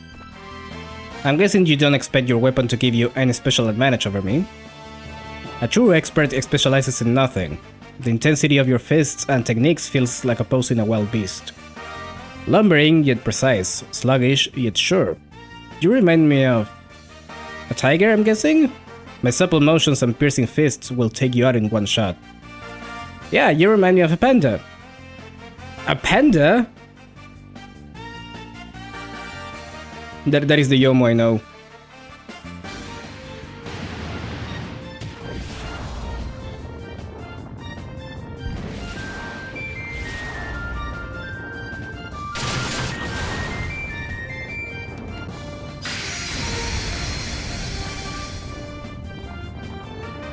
S1: I'm guessing you don't expect your weapon to give you any special advantage over me. A true expert specializes in nothing. The intensity of your fists and techniques feels like opposing a wild beast. Lumbering yet precise, sluggish yet sure. You remind me of... a tiger, I'm guessing? My supple motions and piercing fists will take you out in one shot. Yeah, you remind me of a panda. A panda? That is the Yomo I know.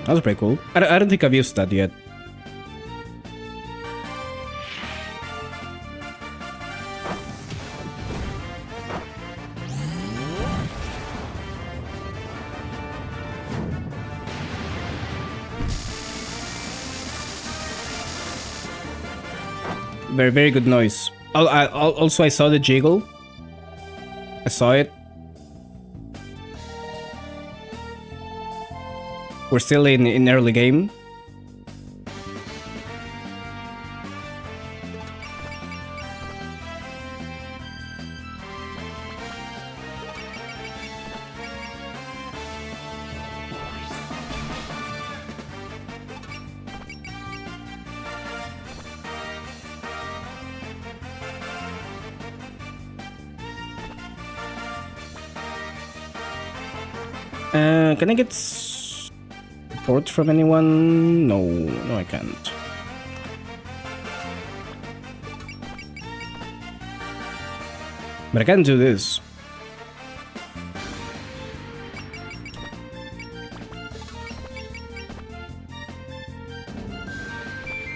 S1: That was pretty cool. I don't think I've used that yet. Very, very good noise. Also, I saw the jiggle. I saw it. We're still in early game. Can I get support from anyone? No, I can't. But I can do this.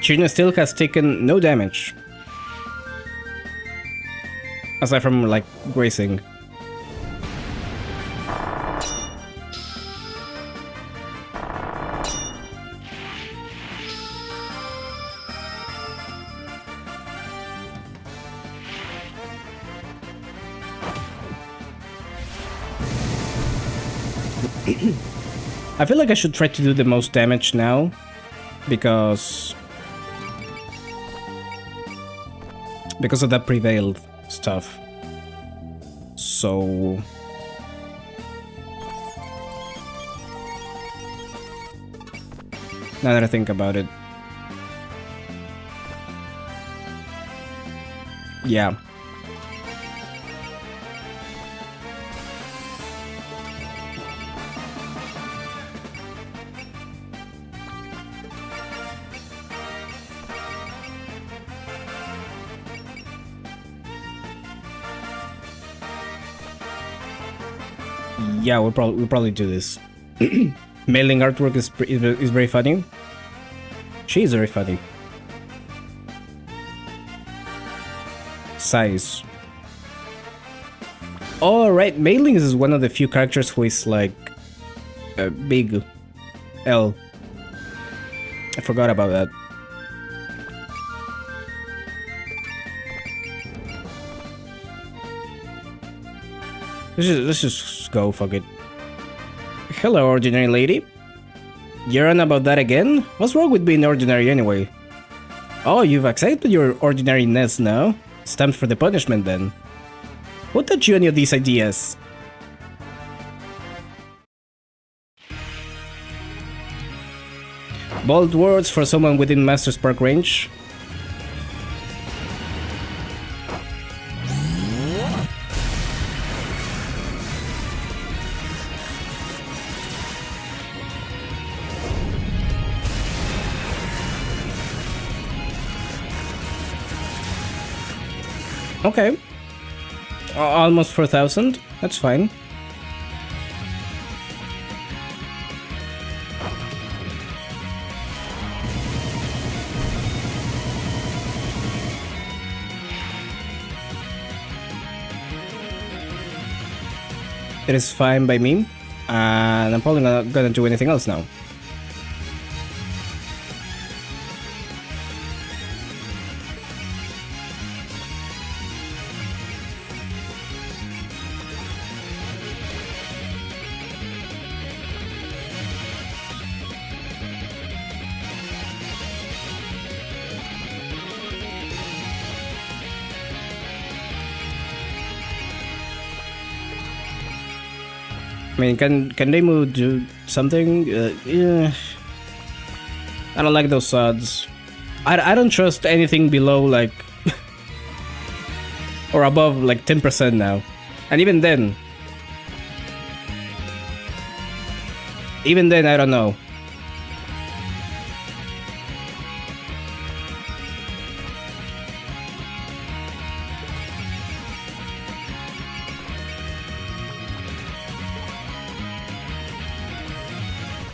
S1: Chino still has taken no damage. Aside from, like, grazing. I feel like I should try to do the most damage now, because of that prevailed stuff. So now that I think about it, yeah. Yeah, we'll probably do this. Mailing artwork is very funny. She is very funny. Size. All right, Mailing is one of the few characters who is like a big L. I forgot about that. Let's just go, fuck it. Hello, ordinary lady. You're on about that again? What's wrong with being ordinary anyway? Oh, you've accepted your ordinariness now? It's time for the punishment then. Who taught you any of these ideas? Bold words for someone within Master Spark range. Okay. Almost 4,000. That's fine. It is fine by me. And I'm probably not gonna do anything else now. I mean, can they move do something? Yeah. I don't like those odds. I don't trust anything below like or above like 10% now, and even then I don't know.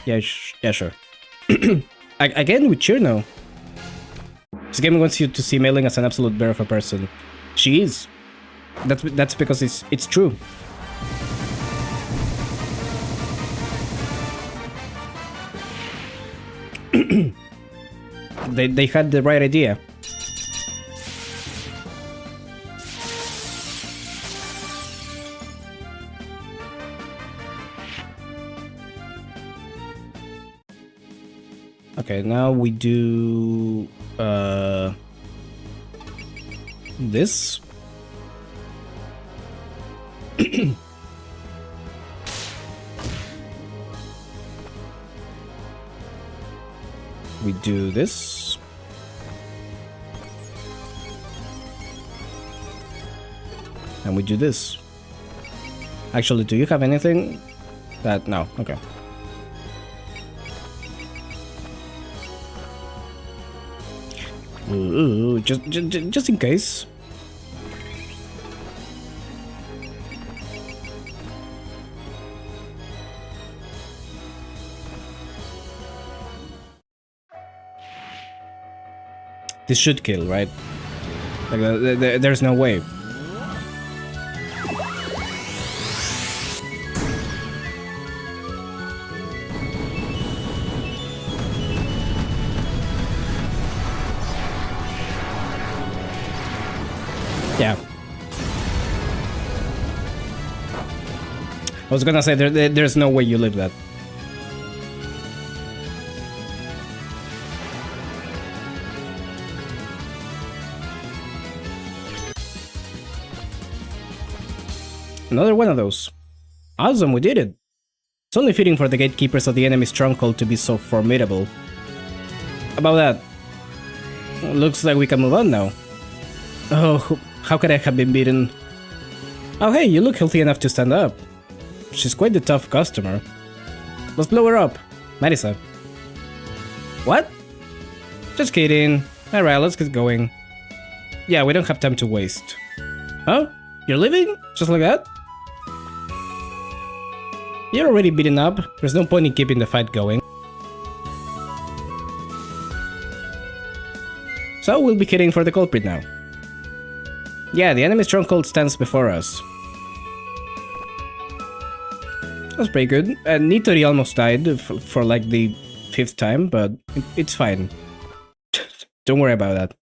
S1: Yeah, yeah, sure. Again with Chirno. This game wants you to see Mailing as an absolute bear of a person. She is. That's because it's true. They had the right idea. Okay, now we do this. We do this. And we do this. Actually, do you have anything that... No, okay. Ooh, just in case. This should kill, right? Like, there's no way. Yeah. I was gonna say, there's no way you live that. Another one of those. Awesome, we did it. It's only fitting for the gatekeepers of the enemy stronghold to be so formidable. About that. Looks like we can move on now. Oh, how could I have been beaten? Oh hey, you look healthy enough to stand up. She's quite the tough customer. Let's blow her up. Marisa. What? Just kidding. Alright, let's get going. Yeah, we don't have time to waste. Huh? You're leaving? Just like that? You're already beaten up. There's no point in keeping the fight going. So we'll be heading for the culprit now. Yeah, the enemy stronghold stands before us. That's pretty good. Nitori almost died for like the 5th time, but it's fine. Don't worry about that.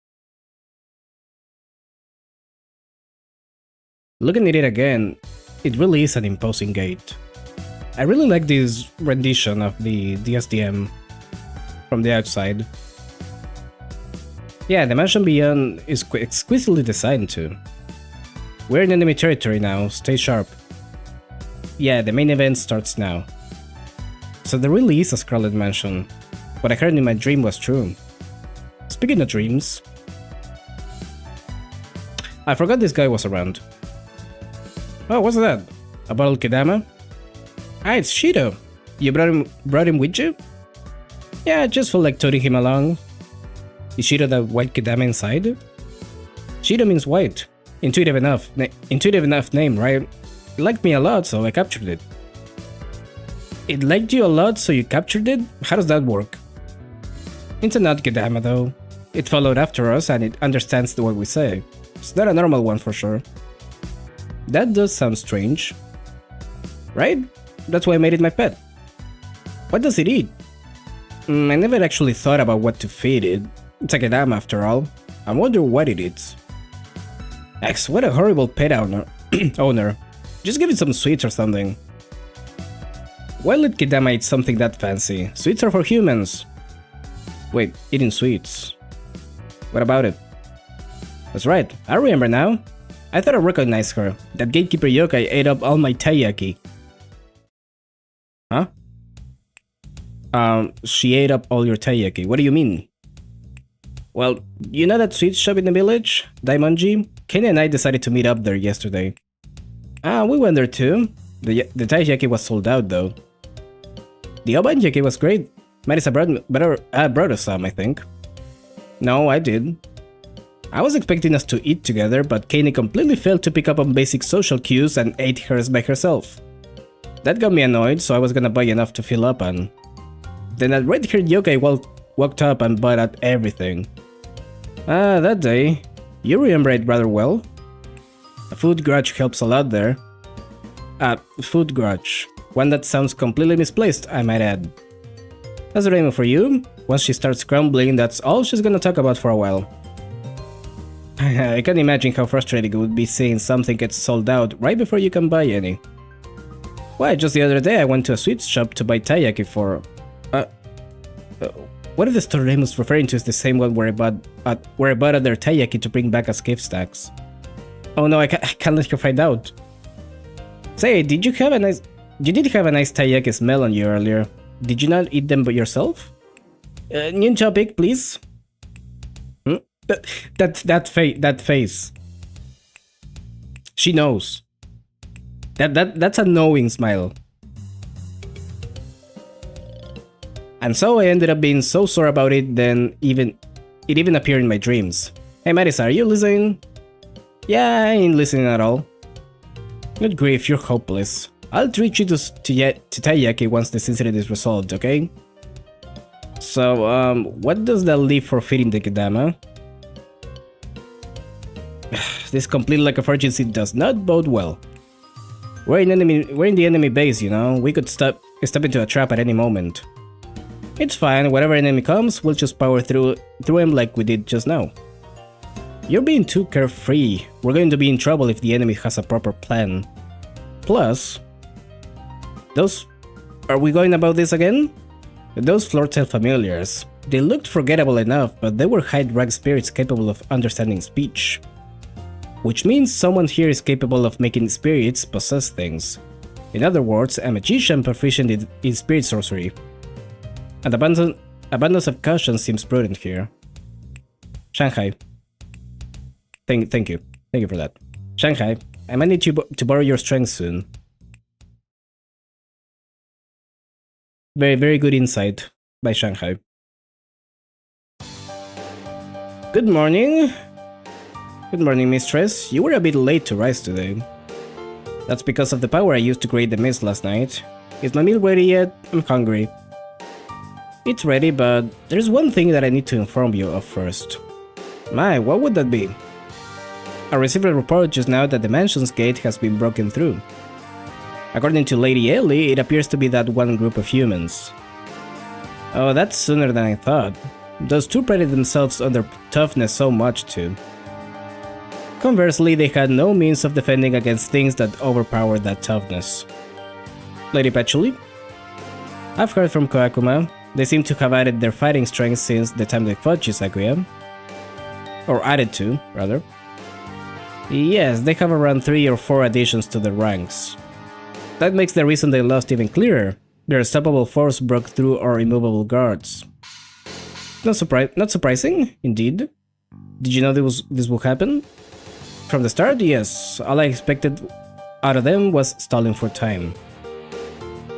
S1: Looking at it again, it really is an imposing gate. I really like this rendition of the DSDM from the outside. Yeah, the mansion beyond is exquisitely designed too. We're in enemy territory now, stay sharp. Yeah, the main event starts now. So there really is a Scarlet Mansion. What I heard in my dream was true. Speaking of dreams... I forgot this guy was around. Oh, what's that? A bottle Kedama? Ah, it's Shido. You brought him with you? Yeah, I just felt like toting him along. Is Shido that white Kedama inside? Shido means white. Intuitive enough name, right? It liked me a lot, so I captured it. It liked you a lot, so you captured it? How does that work? It's a not Kedama though. It followed after us and it understands what we say. It's not a normal one for sure. That does sound strange. Right? That's why I made it my pet. What does it eat? I never actually thought about what to feed it. It's a Kedama after all. I wonder what it eats. X, what a horrible pet owner. Just give it some sweets or something. Why let Kedama eat something that fancy? Sweets are for humans. Wait, eating sweets. What about it? That's right, I remember now. I thought I recognized her. That gatekeeper yokai ate up all my taiyaki. Huh? She ate up all your taiyaki. What do you mean? Well, you know that sweet shop in the village? Daimonji? Kenny and I decided to meet up there yesterday. Ah, we went there too. The taiyaki was sold out though. The obanjaki was great. Marisa brought us some, I think. No, I did. I was expecting us to eat together, but Kenny completely failed to pick up on basic social cues and ate hers by herself. That got me annoyed, so I was gonna buy enough to fill up on. Then that red-haired yokai walked up and bought out everything. Ah, that day. You remember it rather well. A food grudge helps a lot there. Food grudge. One that sounds completely misplaced, I might add. That's the rainbow for you. Once she starts grumbling, that's all she's gonna talk about for a while. I can imagine how frustrating it would be seeing something get sold out right before you can buy any. Why, just the other day I went to a sweets shop to buy taiyaki for... what if the store name was referring to is the same one where I bought other taiyaki to bring back as gift stacks? Oh no, I can't let her find out. Say, you did have a nice taiyaki smell on you earlier. Did you not eat them by yourself? New topic, please. That face. She knows. That's a knowing smile. And so I ended up being so sore about it, then it even appeared in my dreams. Hey Marisa, are you listening? Yeah, I ain't listening at all. Good grief, you're hopeless. I'll treat you to taiyaki once this incident is resolved, okay? So, what does that leave for feeding the Kedama? This complete lack of urgency does not bode well. We're in the enemy base, you know. We could step into a trap at any moment. It's fine, whatever enemy comes, we'll just power through him like we did just now. You're being too carefree. We're going to be in trouble if the enemy has a proper plan. Plus, are we going about this again? Those floor-tail familiars. They looked forgettable enough, but they were high-rank spirits capable of understanding speech. Which means someone here is capable of making spirits possess things. In other words, a magician proficient in spirit sorcery. An abundance of caution seems prudent here. Shanghai. Thank you. Thank you for that. Shanghai, I might need to borrow your strength soon. Very good insight by Shanghai. Good morning. Good morning, mistress. You were a bit late to rise today. That's because of the power I used to create the mist last night. Is my meal ready yet? I'm hungry. It's ready, but there's one thing that I need to inform you of first. My, what would that be? I received a report just now that the mansion's gate has been broken through. According to Lady Ellie, it appears to be that one group of humans. Oh, that's sooner than I thought. Those two prided themselves on their toughness so much too. Conversely, they had no means of defending against things that overpowered that toughness. Lady Patchouli? I've heard from Koakuma. They seem to have added their fighting strength since the time they fought Chisakuya. Or added to, rather. Yes, they have around 3 or 4 additions to their ranks. That makes the reason they lost even clearer. Their unstoppable force broke through our immovable guards. Not surprising, indeed. Did you know this would happen? From the start, yes. All I expected out of them was stalling for time.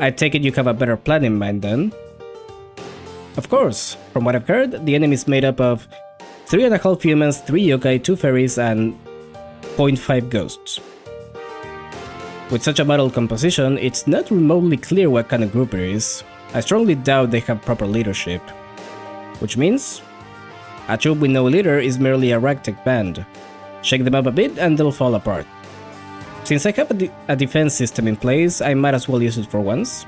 S1: I take it you have a better plan in mind then? Of course. From what I've heard, the enemy is made up of 3.5 humans, 3 yokai, 2 fairies, and 0.5 ghosts. With such a muddled composition, it's not remotely clear what kind of group it is. I strongly doubt they have proper leadership. Which means, a troop with no leader is merely a ragtag band. Shake them up a bit and they'll fall apart. Since I have a defense system in place, I might as well use it for once.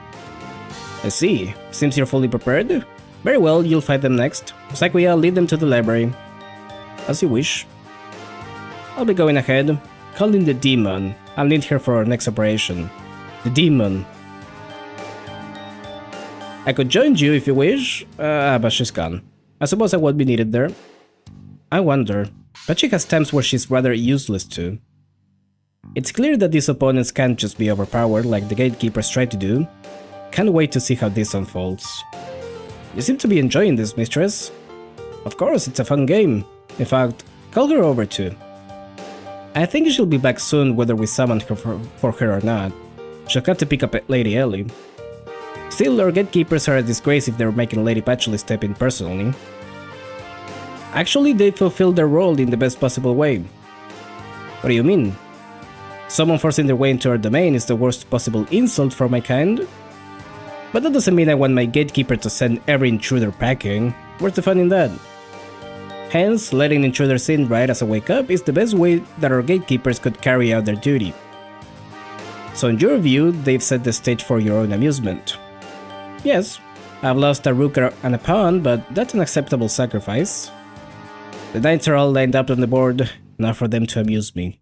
S1: I see. Seems you're fully prepared. Very well, you'll fight them next. Sakuya, lead them to the library. As you wish. I'll be going ahead. Call in the demon. I'll need her for our next operation. The demon. I could join you if you wish, but she's gone. I suppose I won't be needed there. I wonder, but she has times where she's rather useless too. It's clear that these opponents can't just be overpowered like the gatekeepers try to do. Can't wait to see how this unfolds. You seem to be enjoying this, mistress. Of course, it's a fun game. In fact, call her over too. I think she'll be back soon whether we summon her for her or not. She'll have to pick up Lady Ellie. Still, our gatekeepers are a disgrace if they're making Lady Patchouli step in personally. Actually, they fulfilled their role in the best possible way. What do you mean? Someone forcing their way into our domain is the worst possible insult for my kind? But that doesn't mean I want my gatekeeper to send every intruder packing. Where's the fun in that? Hence, letting intruders in right as I wake up is the best way that our gatekeepers could carry out their duty. So in your view, they've set the stage for your own amusement. Yes, I've lost a rook and a pawn, but that's an acceptable sacrifice. The knights are all lined up on the board, not for them to amuse me.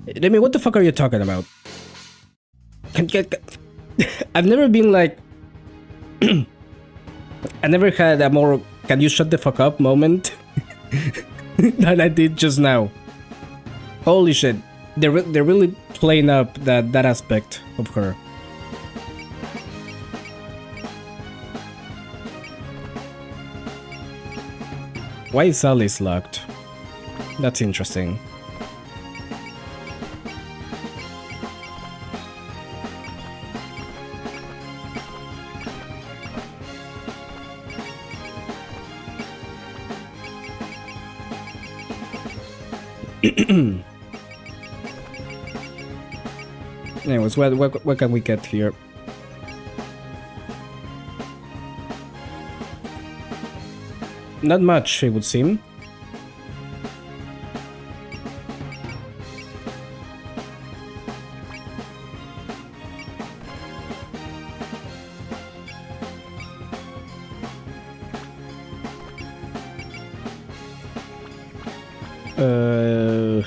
S1: Demi, what the fuck are you talking about? I've never been like... I never had a more can you shut the fuck up moment than I did just now. Holy shit, they're really playing up that aspect of her. Why is Alice locked? That's interesting. Anyways, what can we get here? Not much, it would seem. Uh,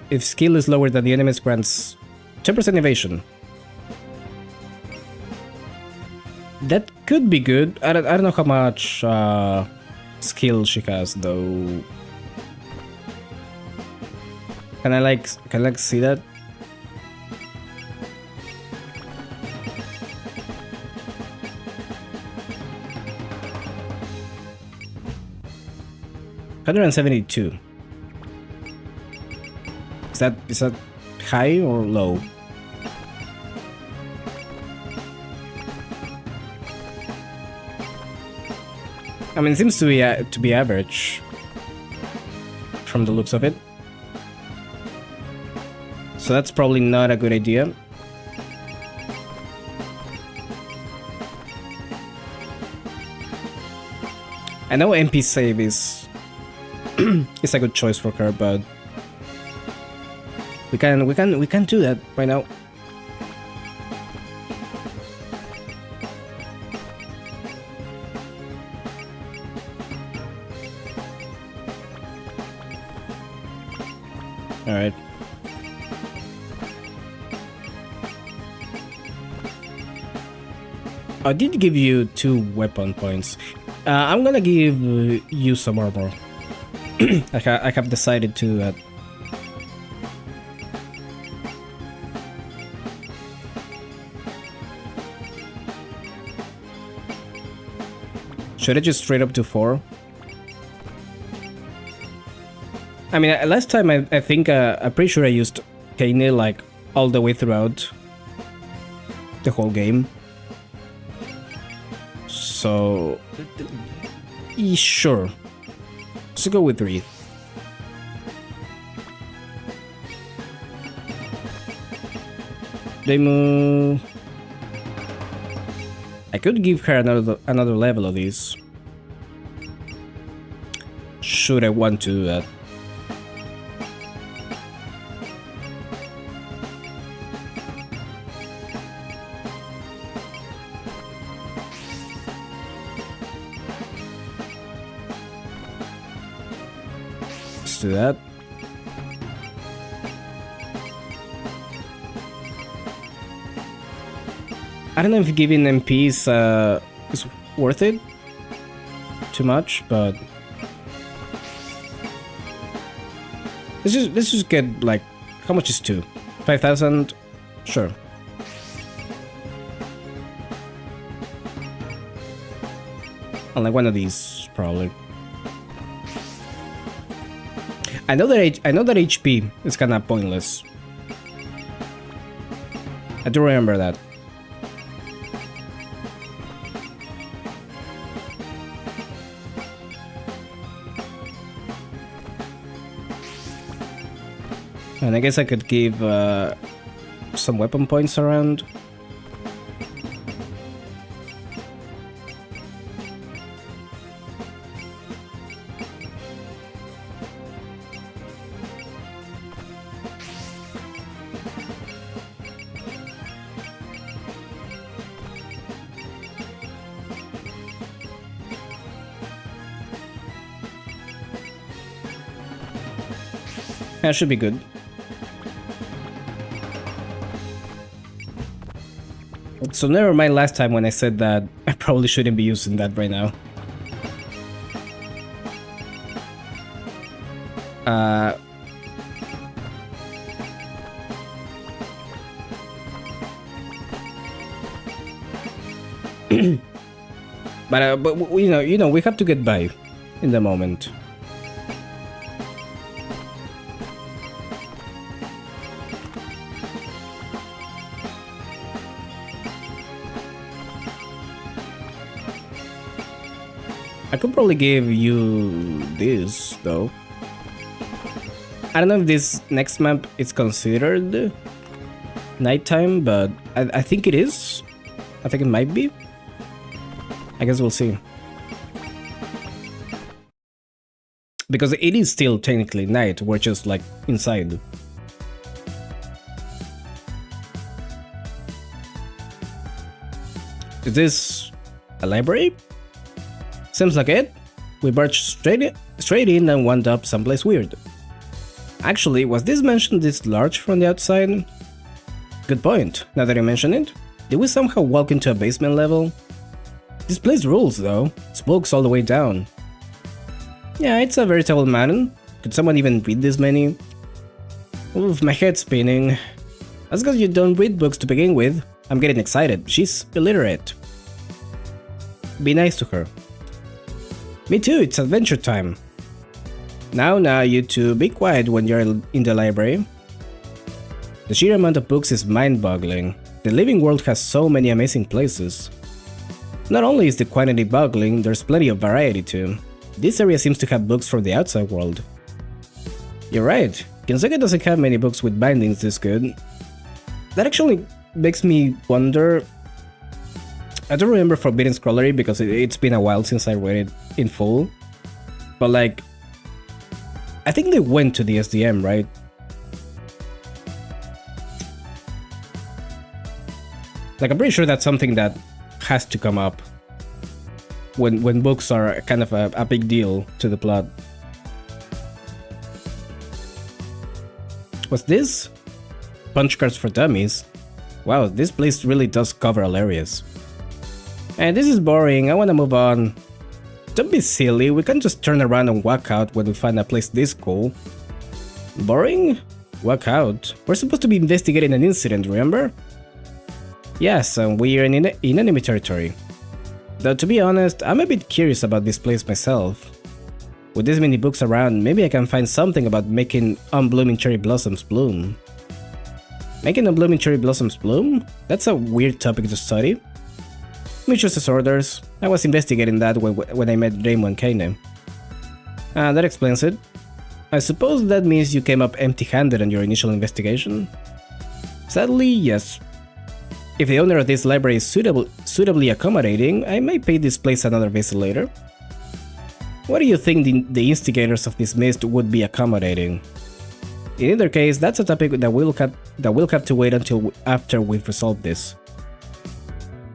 S1: if skill is lower than the enemy's grants 10% evasion. That could be good. I don't know how much skill she has though. Can I like see that? $172. Is that high or low? I mean, it seems to be average from the looks of it. So that's probably not a good idea. I know MP save is is a good choice for her, but we can't do that right now. All right. I did give you 2 weapon points. I'm gonna give you some armor. I have decided to. Should I just straight up to 4? I mean, last time I think I'm pretty sure I used Kane like all the way throughout the whole game. So, sure. Let's go with 3. Demo. I could give her another level of these. Should I want to do that? Let's do that. I don't know if giving MPs is worth it too much, but let's just get like, how much is 2? 5,000? Sure. On like one of these, probably. I know that HP is kind of pointless. I do remember that. And I guess I could give some weapon points around. That should be good. So never mind last time when I said that I probably shouldn't be using that right now. But you know we have to get by in the moment. I could probably give you this though. I don't know if this next map is considered nighttime, but I think it is. I think it might be. I guess we'll see. Because it is still technically night, we're just like inside. Is this a library? Seems like it. We barged straight in and wound up someplace weird. Actually, was this mansion this large from the outside? Good point, now that you mention it. Did we somehow walk into a basement level? This place rules though, spokes all the way down. Yeah, it's a veritable mountain. Could someone even read this many? Oof, my head's spinning. That's because you don't read books to begin with. I'm getting excited, she's illiterate. Be nice to her. Me too, it's adventure time. Now, you two, be quiet when you're in the library. The sheer amount of books is mind-boggling. The living world has so many amazing places. Not only is the quantity boggling, there's plenty of variety too. This area seems to have books from the outside world. You're right, Kensuke doesn't have many books with bindings this good. That actually makes me wonder. I don't remember Forbidden Scrollery because it's been a while since I read it in full. But like, I think they went to the SDM, right? Like, I'm pretty sure that's something that has to come up when books are kind of a big deal to the plot. What's this? Punch cards for dummies? Wow, this place really does cover all areas. And this is boring, I wanna move on. Don't be silly, we can't just turn around and walk out when we find a place this cool. Boring? Walk out? We're supposed to be investigating an incident, remember? Yes, and we're in enemy territory. Though to be honest, I'm a bit curious about this place myself. With this many books around, maybe I can find something about making unblooming cherry blossoms bloom. Making unblooming cherry blossoms bloom? That's a weird topic to study. Mutual disorders. I was investigating that when I met Raymond Kane. That explains it. I suppose that means you came up empty-handed on your initial investigation? Sadly, yes. If the owner of this library is suitably accommodating, I may pay this place another visit later. What do you think the instigators of this mist would be accommodating? In either case, that's a topic that we'll have to wait until after we've resolved this.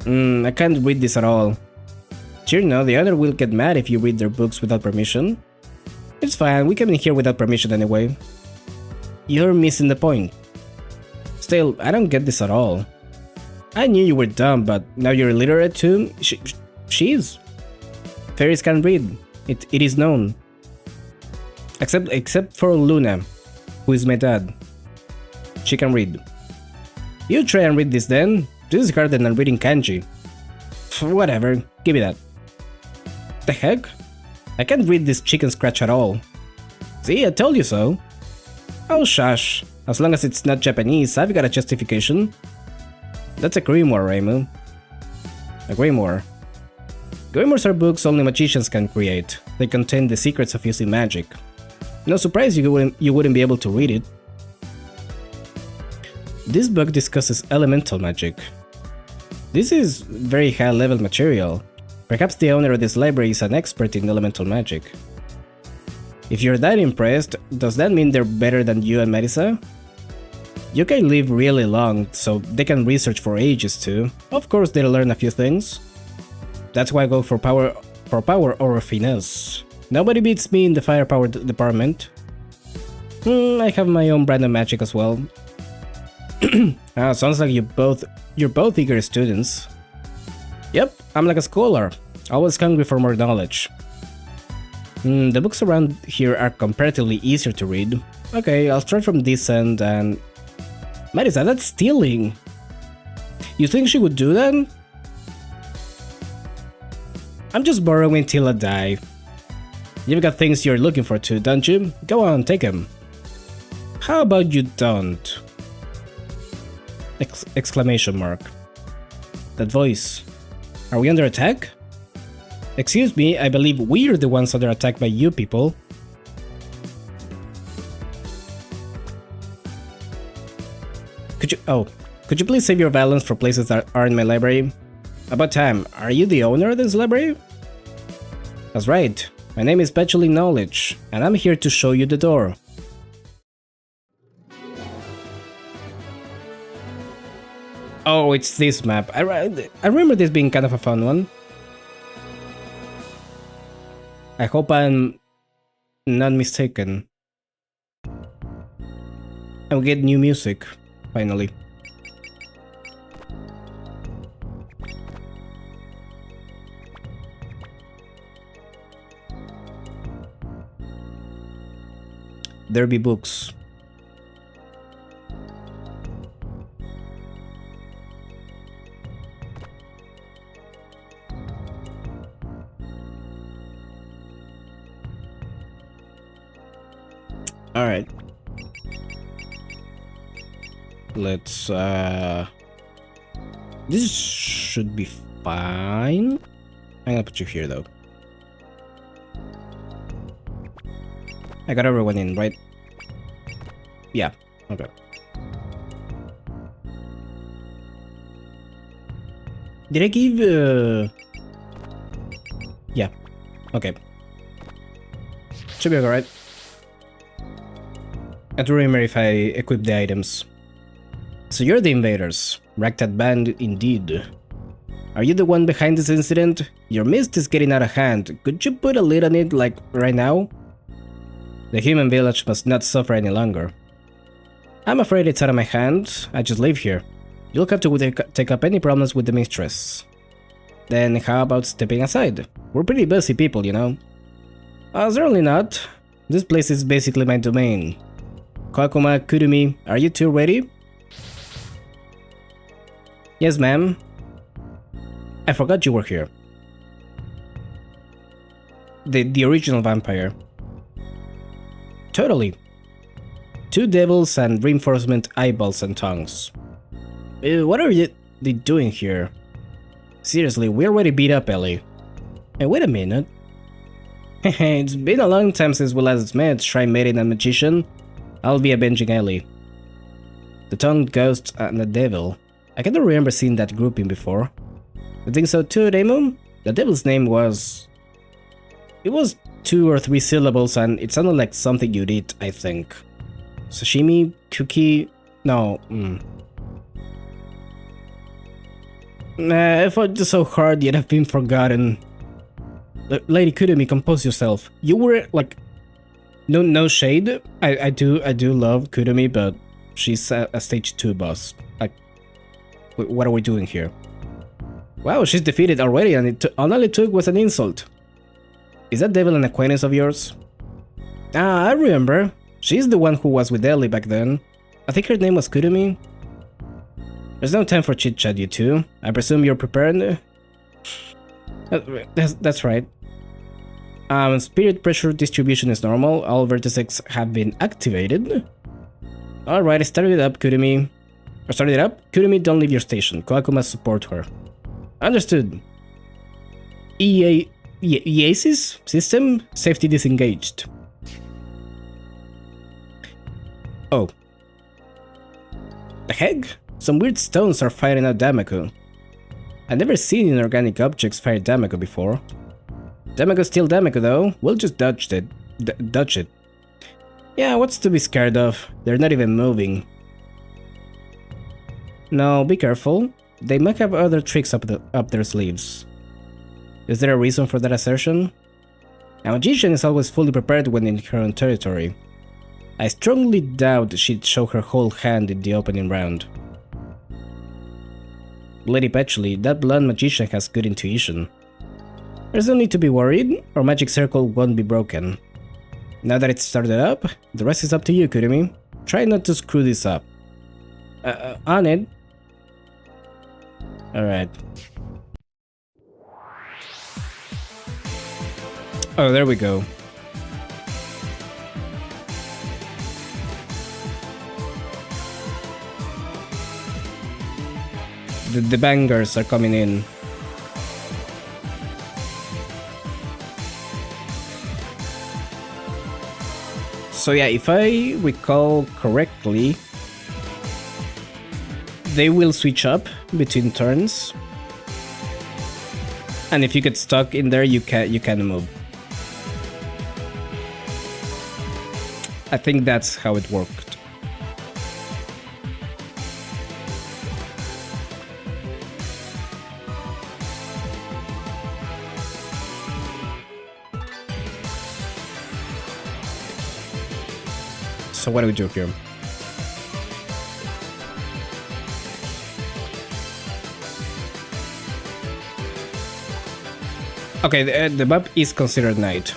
S1: I can't read this at all. Sure, no, the owner will get mad if you read their books without permission. It's fine, we came in here without permission anyway. You're missing the point. Still, I don't get this at all. I knew you were dumb, but now you're illiterate too? She is. Fairies can read. It is known. Except for Luna, who is my dad. She can read. You try and read this then. This is harder than reading kanji. Whatever, give me that. The heck? I can't read this chicken scratch at all. See, I told you so. Oh shush. As long as it's not Japanese, I've got a justification. That's a grimoire, Reimu. A grimoire. Grimoires are books only magicians can create. They contain the secrets of using magic. No surprise you wouldn't be able to read it. This book discusses elemental magic. This is very high-level material. Perhaps the owner of this library is an expert in elemental magic. If you're that impressed, does that mean they're better than you and Marisa? You can live really long, so they can research for ages too. Of course they'll learn a few things. That's why I go for power or finesse. Nobody beats me in the firepower department. I have my own brand of magic as well. Sounds like you're both eager students. Yep, I'm like a scholar, always hungry for more knowledge. The books around here are comparatively easier to read. Okay, I'll start from this end and... Marisa, that's stealing! You think she would do that? I'm just borrowing till I die. You've got things you're looking for too, don't you? Go on, take them. How about you don't? Exclamation mark. That voice. Are we under attack? Excuse me, I believe we're the ones under attack by you people. Could you please save your violence for places that are in my library? About time, are you the owner of this library? That's right, my name is Petuling Knowledge, and I'm here to show you the door. Oh, it's this map. I remember this being kind of a fun one. I hope I'm not mistaken. And we get new music, finally. There be books. All right. Let's this should be fine. I'm gonna put you here though. I got everyone in, right? Yeah, okay. Did I give yeah, okay. Should be alright. I have to remember if I equip the items. So you're the invaders. Ragtag band indeed. Are you the one behind this incident? Your mist is getting out of hand. Could you put a lid on it, like, right now? The human village must not suffer any longer. I'm afraid it's out of my hands. I just live here. You'll have to take up any problems with the mistress. Then how about stepping aside? We're pretty busy people, you know. Certainly not. This place is basically my domain. Kakuma, Kurumi, are you two ready? Yes, ma'am. I forgot you were here. The original vampire. Totally. 2 devils and reinforcement eyeballs and tongues. What are they doing here? Seriously, we already beat up Ellie. Hey, wait a minute. It's been a long time since we last met, Shrine Maiden and Magician. I'll be avenging Ellie. The tongued ghost and the devil. I can't remember seeing that grouping before. You think so too, Damon? The devil's name was... It was 2 or 3 syllables and it sounded like something you'd eat, I think. Sashimi? Cookie? No, Nah, I fought so hard yet I've been forgotten. Lady Kurumi, compose yourself. You were like... No shade. I do love Kurumi, but she's a stage 2 boss. Like, what are we doing here? Wow, she's defeated already and all it took was an insult. Is that devil an acquaintance of yours? Ah, I remember. She's the one who was with Ellie back then. I think her name was Kurumi. There's no time for chit-chat, you two. I presume you're prepared? That's right. Spirit pressure distribution is normal. All vertices have been activated. Alright, start it up, Kurumi. Start it up? Kurumi, don't leave your station. Koaku must support her. Understood. EASIS system safety disengaged. Oh. The heck? Some weird stones are firing out Damaku. I've never seen inorganic objects fire Damaku before. Damaku's still Damaku though. We'll just dodge it. Dodge it. Yeah, what's to be scared of? They're not even moving. No, be careful. They might have other tricks up their sleeves. Is there a reason for that assertion? A magician is always fully prepared when in her own territory. I strongly doubt she'd show her whole hand in the opening round. Lady Patchley, that blonde magician has good intuition. There's no need to be worried, our magic circle won't be broken. Now that it's started up, the rest is up to you, Kurumi. Try not to screw this up. On it. Alright. Oh, there we go. The bangers are coming in. So yeah, if I recall correctly, they will switch up between turns. And if you get stuck in there, you can move. I think that's how it worked. So what do we do here? Okay, the map is considered night.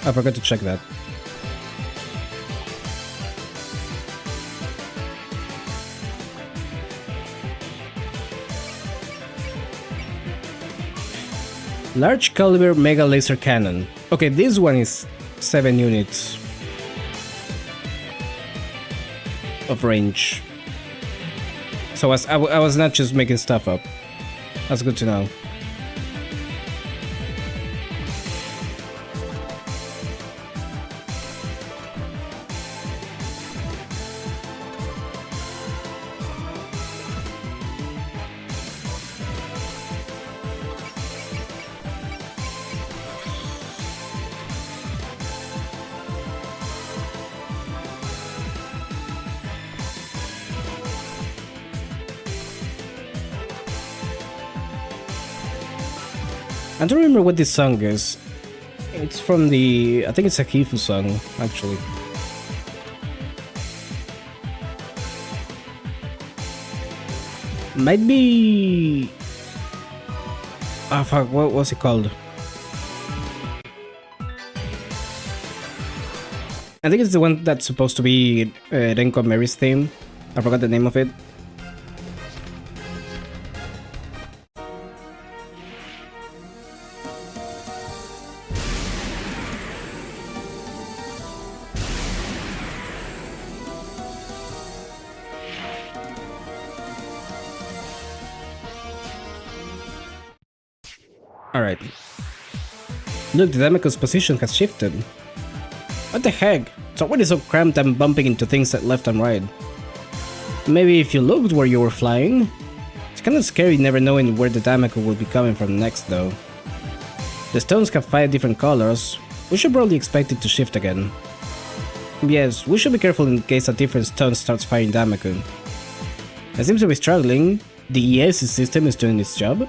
S1: I forgot to check that. Large caliber mega laser cannon. Okay, this one is 7 units of range. So I was not just making stuff up. That's good to know. I don't remember what this song is. It's from the... I think it's a Kifu song, actually. Might be... Ah, fuck, what was it called? I think it's the one that's supposed to be Renko Mary's theme. I forgot the name of it. Alright. Look, the Dameko's position has shifted. What the heck? So what is so cramped and bumping into things at left and right? Maybe if you looked where you were flying? It's kinda scary never knowing where the Dameko will be coming from next though. The stones have 5 different colors. We should probably expect it to shift again. Yes, we should be careful in case a different stone starts firing Dameko. It seems to be struggling. The EAC system is doing its job.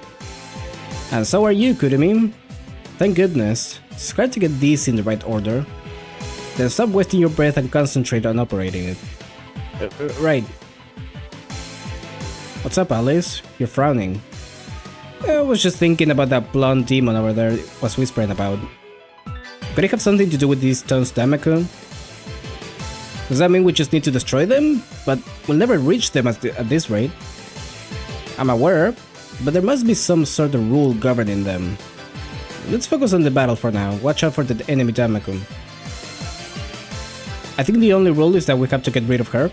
S1: And so are you, Kurumi. Thank goodness. It's great to get these in the right order. Then stop wasting your breath and concentrate on operating it. Right. What's up, Alice? You're frowning. I was just thinking about that blonde demon over there was whispering about. Could it have something to do with these stones, Dameko? Does that mean we just need to destroy them? But we'll never reach them at this rate. I'm aware, but there must be some sort of rule governing them. Let's focus on the battle for now. Watch out for the enemy Dameko. I think the only rule is that we have to get rid of her.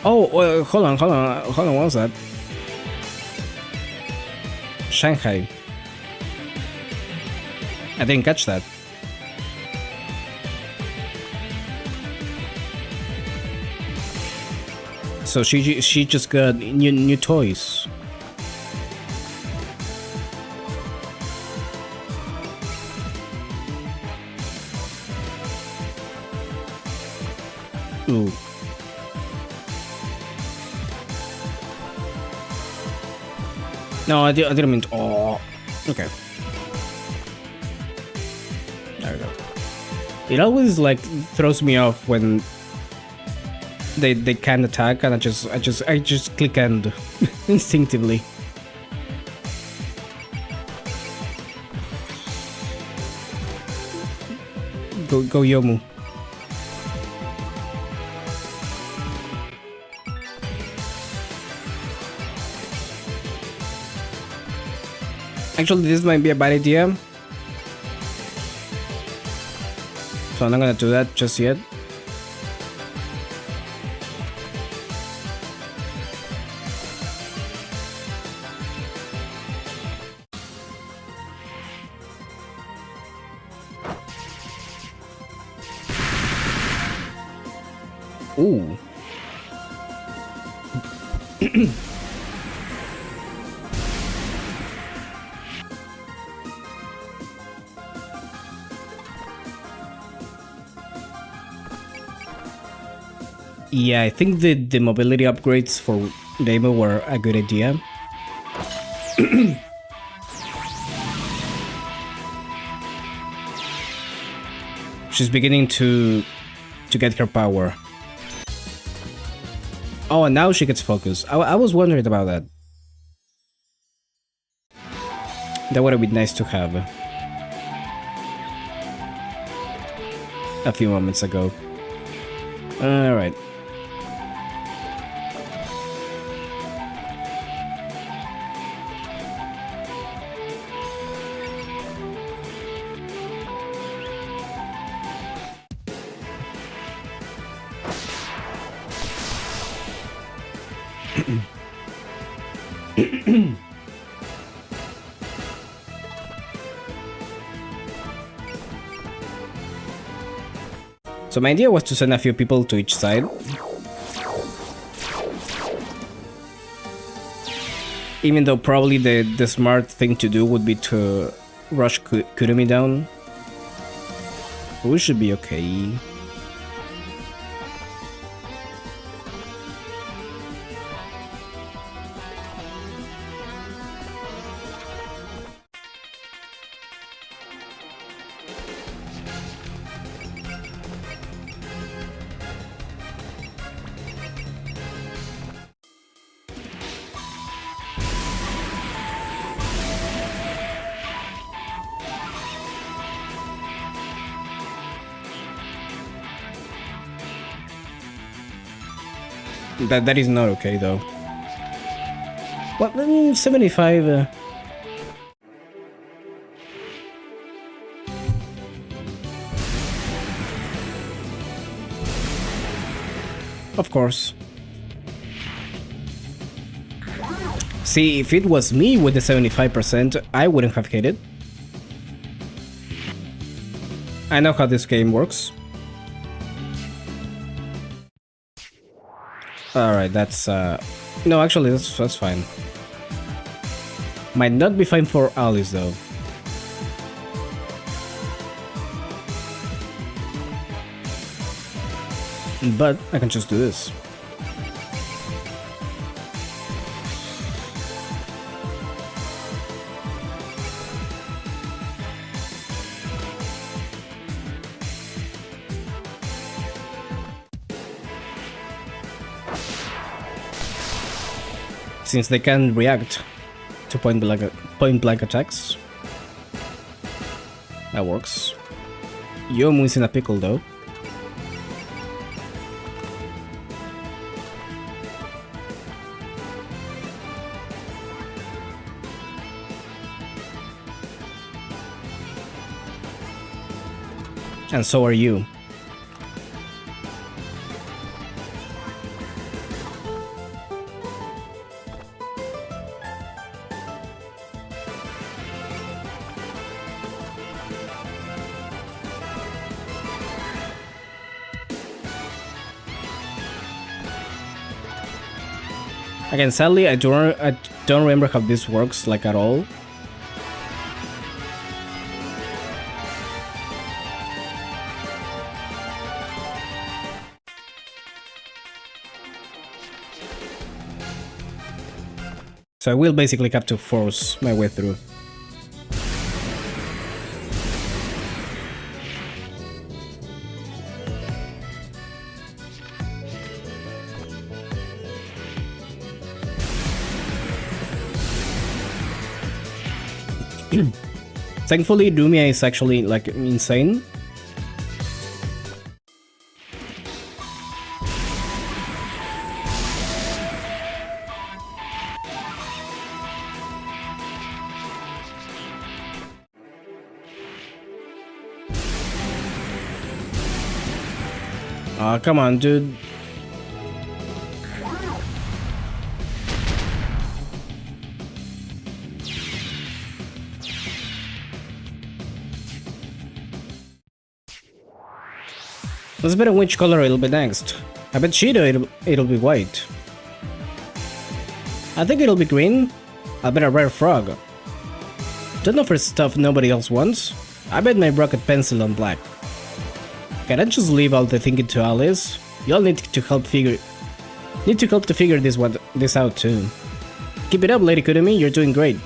S1: Oh, hold on, what was that? Shanghai. I didn't catch that. So she just got new toys. Ooh. No, I didn't mean to. Oh, okay. There we go. It always like throws me off when they can't attack, and I just click end instinctively. Go Yomu. Actually, this might be a bad idea, so I'm not gonna do that just yet. Ooh. Yeah, I think the mobility upgrades for Demo were a good idea. She's beginning to get her power. Oh, and now she gets focus. I was wondering about that. That would have been nice to have a few moments ago. Alright. So my idea was to send a few people to each side. Even though probably the smart thing to do would be to rush Kurumi down. But we should be okay. That is not okay though. What? 75. Of course. See, if it was me with the 75%, I wouldn't have hit it. I know how this game works. Alright, that's no, actually that's fine. Might not be fine for Alice though. But I can just do this. Since they can react to point blank attacks. That works. Yomu is in a pickle though. And so are you. Again, sadly, I don't remember how this works, like, at all. So I will basically have to force my way through. Thankfully, Rumia is actually, like, insane. Aw, come on, dude. Let's bet on which color it'll be next. I bet Cheeto it'll be white. I think it'll be green. I bet a rare frog. Don't offer stuff nobody else wants. I bet my rocket pencil on black. Can I just leave all the thinking to Alice? Y'all need to help to figure this out too. Keep it up, Lady Kurumi, you're doing great.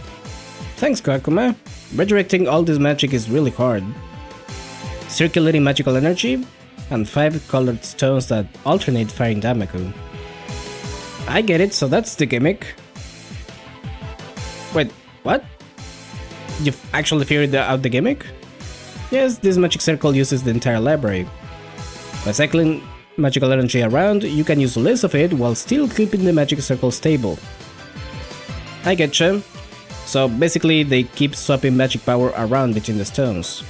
S1: Thanks, Kakuma. Redirecting all this magic is really hard. Circulating magical energy, and 5 colored stones that alternate firing Damaku. I get it, so that's the gimmick. Wait, what? You've actually figured out the gimmick? Yes, this magic circle uses the entire library. By cycling magical energy around, you can use less of it while still keeping the magic circle stable. I getcha. So basically they keep swapping magic power around between the stones.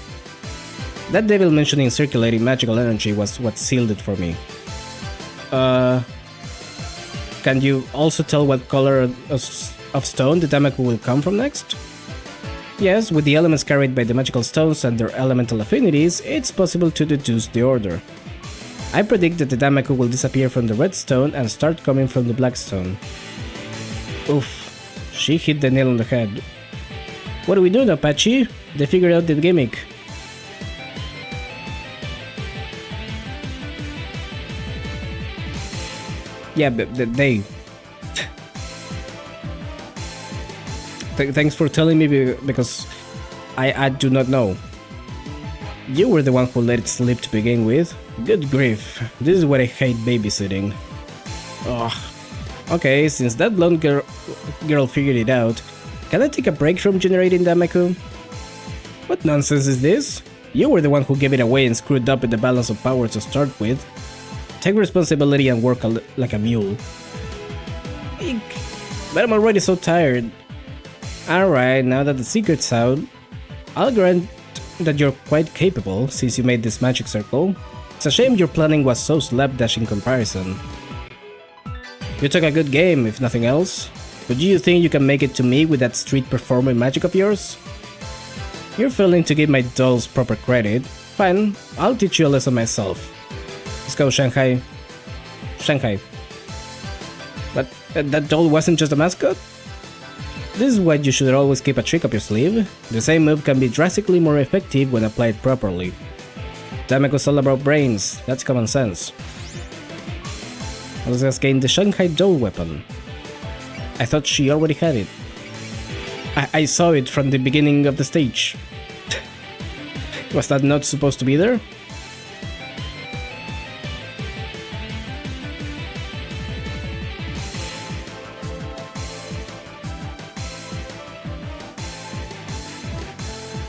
S1: That devil mentioning circulating magical energy was what sealed it for me. Can you also tell what color of stone the Damaku will come from next? Yes, with the elements carried by the magical stones and their elemental affinities, it's possible to deduce the order. I predict that the Damaku will disappear from the red stone and start coming from the black stone. Oof, she hit the nail on the head. What do we do now, Apache? They figured out the gimmick. Yeah, but they... Thanks for telling me because I do not know. You were the one who let it slip to begin with. Good grief, this is what I hate babysitting. Ugh. Okay, since that blonde girl figured it out, can I take a break from generating Damaku? What nonsense is this? You were the one who gave it away and screwed up with the balance of power to start with. Take responsibility and work like a mule. Eek. But I'm already so tired. Alright, now that the secret's out, I'll grant that you're quite capable since you made this magic circle. It's a shame your planning was so slapdash in comparison. You took a good game, if nothing else. But do you think you can make it to me with that street performer magic of yours? You're failing to give my dolls proper credit. Fine, I'll teach you a lesson myself. Let's go, Shanghai. Shanghai. But that doll wasn't just a mascot? This is why you should always keep a trick up your sleeve. The same move can be drastically more effective when applied properly. Damaku's all about brains, that's common sense. Let's just gain the Shanghai doll weapon. I thought she already had it. I saw it from the beginning of the stage. Was that not supposed to be there?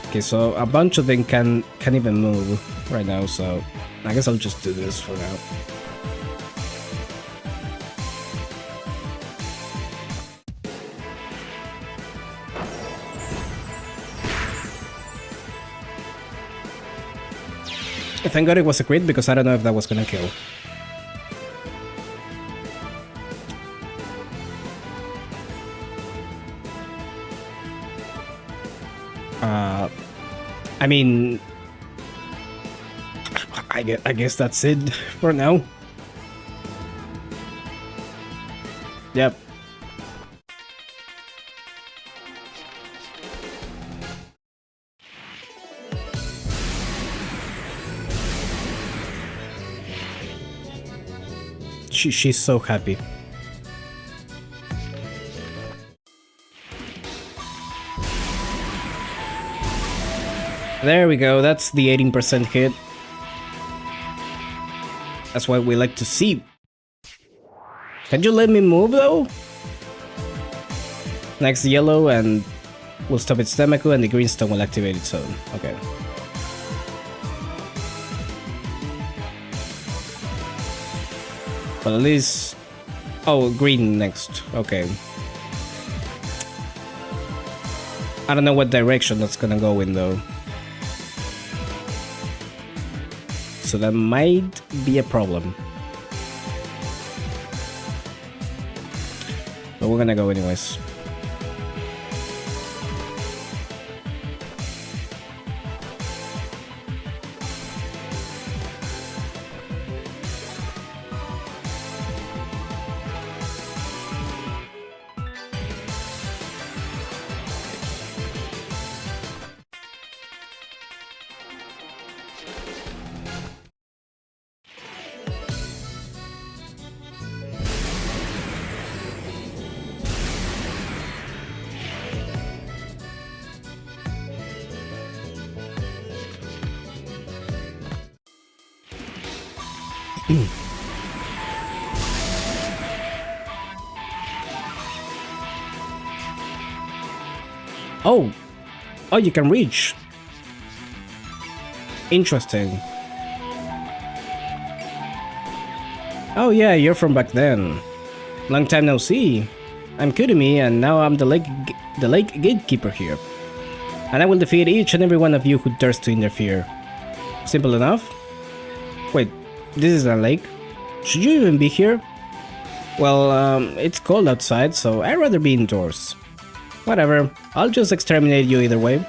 S1: Okay, so a bunch of them can't even move right now, so I guess I'll just do this for now. Thank God it was a crit because I don't know if that was gonna kill. I mean, I guess that's it for now. Yep. She's so happy. There we go, that's the 18% hit. That's what we like to see. Can you let me move though? Next yellow and we'll stop its Damaku and the green stone will activate its own. Okay. But at least... Oh, green next. Okay. I don't know what direction that's gonna go in though. So that might be a problem. But we're gonna go anyways. Oh! Oh, you can reach! Interesting. Oh yeah, you're from back then. Long time no see. I'm Kudumi, and now I'm the lake gatekeeper here. And I will defeat each and every one of you who dares to interfere. Simple enough? Wait, this is a lake? Should you even be here? Well, it's cold outside, so I'd rather be indoors. Whatever, I'll just exterminate you either way.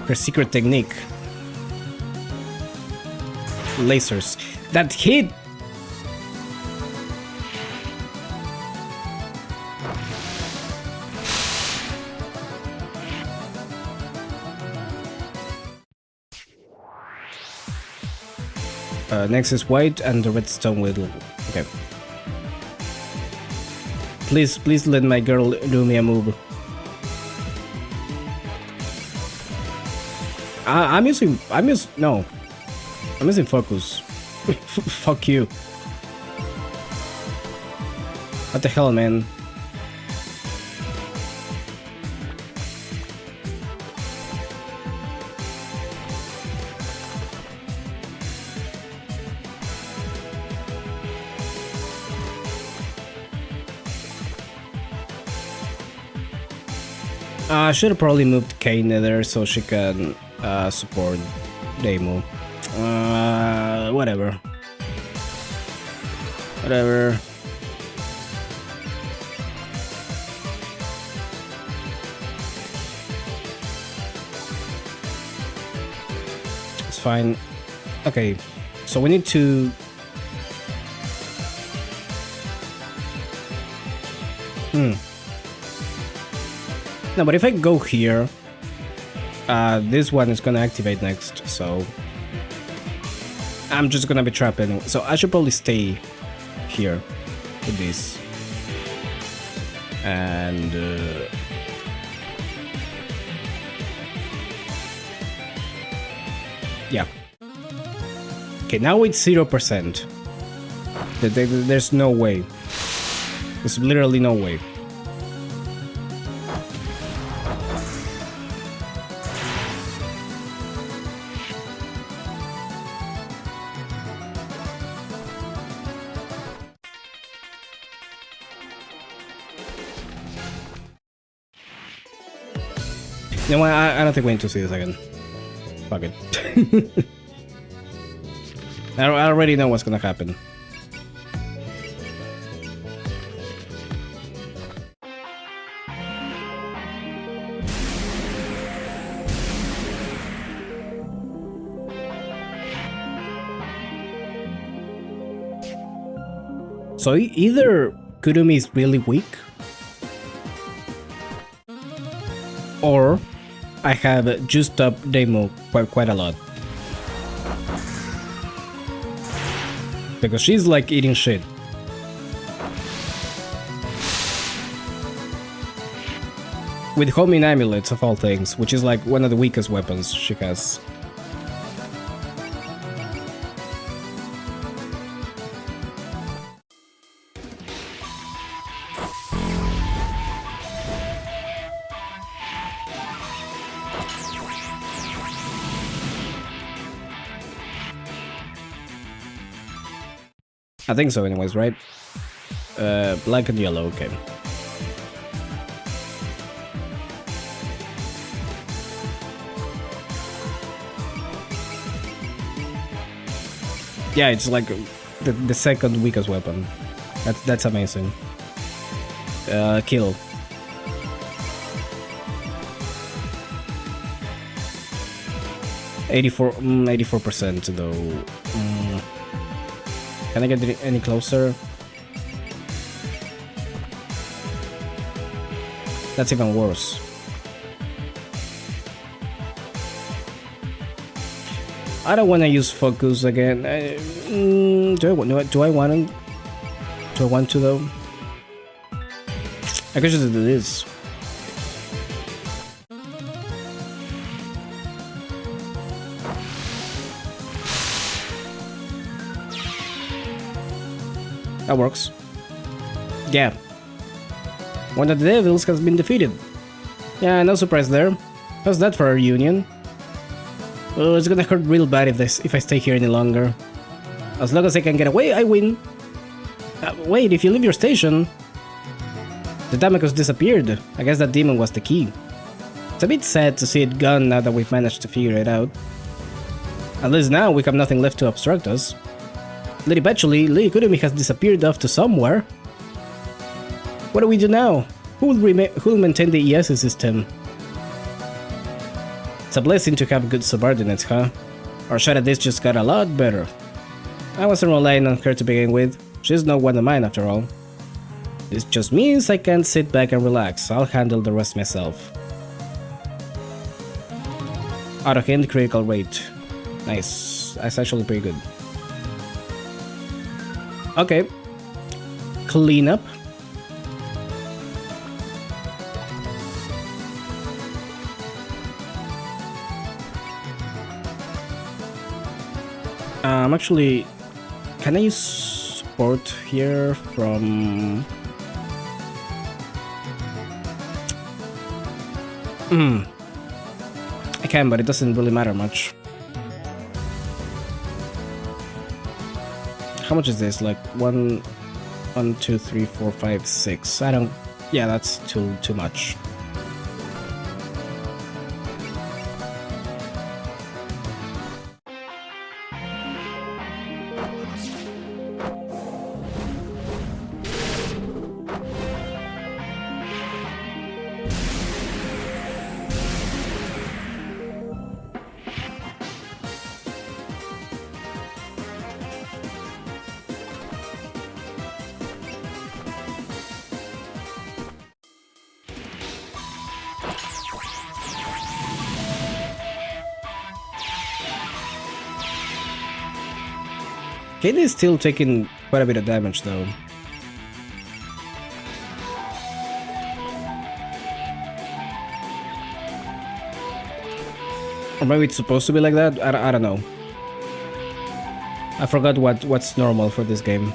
S1: Her secret technique. Lasers. That hit! Next is white and the redstone will... Okay. Please let my girl Rumia move. I'm using focus. Fuck you. What the hell, man? I should have probably moved Kane there so she can support Demo. Whatever. Whatever. It's fine. Okay, so we need to... No, but if I go here, this one is gonna activate next, so I'm just gonna be trapped anyway. So I should probably stay here with this. And yeah. Okay, now it's 0%. There's no way. There's literally no way. You know what, I don't think we need to see this again. Fuck it. I already know what's gonna happen. So either Kurumi is really weak, or I have juiced up Demo quite a lot. Because she's like eating shit. With homing amulets of all things, which is like one of the weakest weapons she has. I think so anyways, right? Black and yellow, okay. Yeah, it's like the second weakest weapon. That's amazing. Kill. $84% though. Can I get any closer? That's even worse. I don't want to use focus again. Do I want to though? I could just do this. That works. Yeah. One of the devils has been defeated. Yeah, no surprise there. How's that for a reunion? Oh, it's gonna hurt real bad if I stay here any longer. As long as I can get away, I win. Wait, if you leave your station... The Damocles disappeared. I guess that demon was the key. It's a bit sad to see it gone now that we've managed to figure it out. At least now we have nothing left to obstruct us. Eventually, Lady Kurumi has disappeared off to somewhere. What do we do now? Who will maintain the ES system? It's a blessing to have good subordinates, huh? Our shot at this just got a lot better. I wasn't relying on her to begin with. She's no one of mine after all. This just means I can sit back and relax. I'll handle the rest myself. Auto hit critical rate. Nice. That's actually pretty good. Okay. Clean up. Actually, can I use support here from... I can, but it doesn't really matter much. How much is this? Like 1, 2, 3, 4, 5, 6. I don't... Yeah, that's too much. Kate is still taking quite a bit of damage though. Or maybe it's supposed to be like that? I don't know. I forgot what's normal for this game.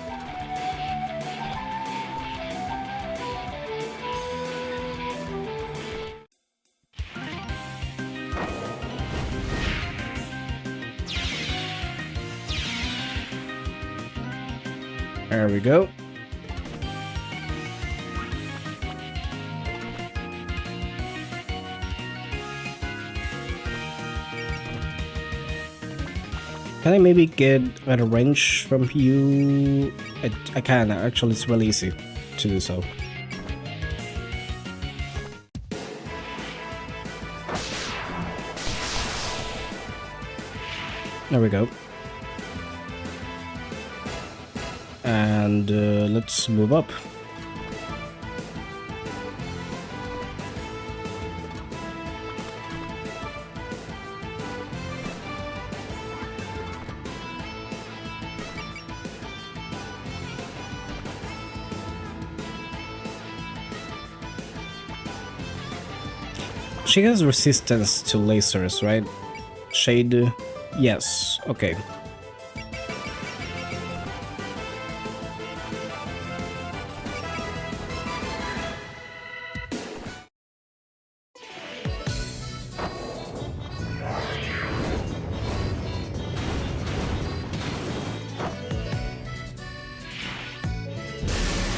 S1: There we go. Can I maybe get out of range from you? I can, actually it's really easy to do so. There we go. And let's move up. She has resistance to lasers, right? Shade, yes, okay.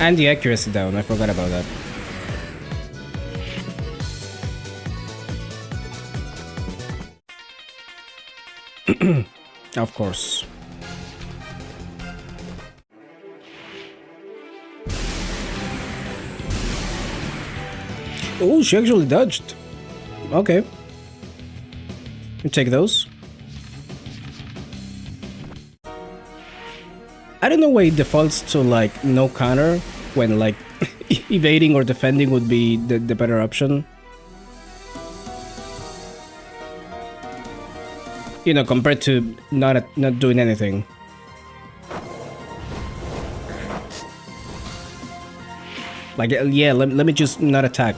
S1: And the accuracy down, I forgot about that. Of course. Oh, she actually dodged. Okay. You take those. I don't know why it defaults to like no counter when like evading or defending would be the better option. You know, compared to not doing anything. Like, yeah, let me just not attack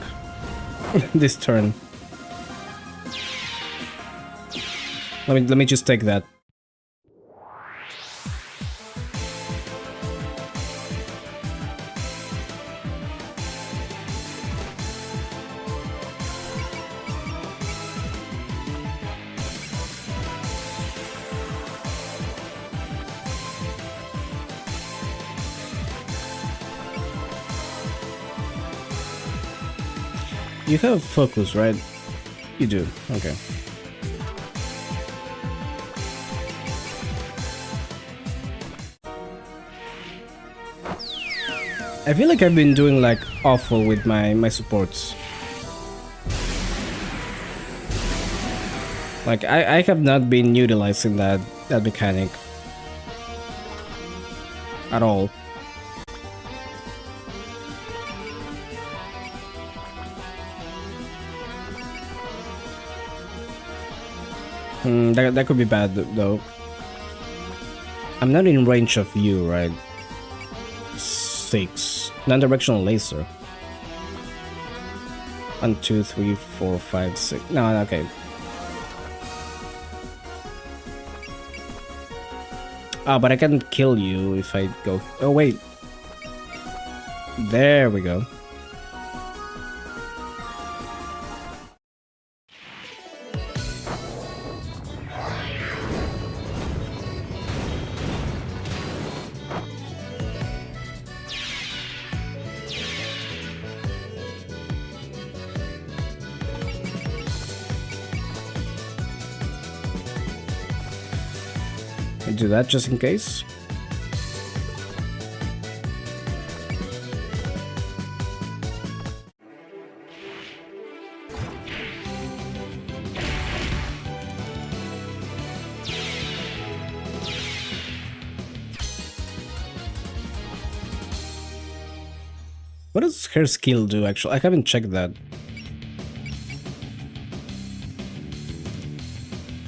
S1: this turn. Let me just take that. You have focus, right? You do. Okay. I feel like I've been doing like awful with my supports. Like I have not been utilizing that mechanic at all. That could be bad though. I'm not in range of you, right? 6. Non-directional laser. 1, 2, 3, 4, 5, 6. No, okay. Ah, but I can kill you if I go. Oh wait. There we go. Do that just in case. What does her skill do actually? I haven't checked that.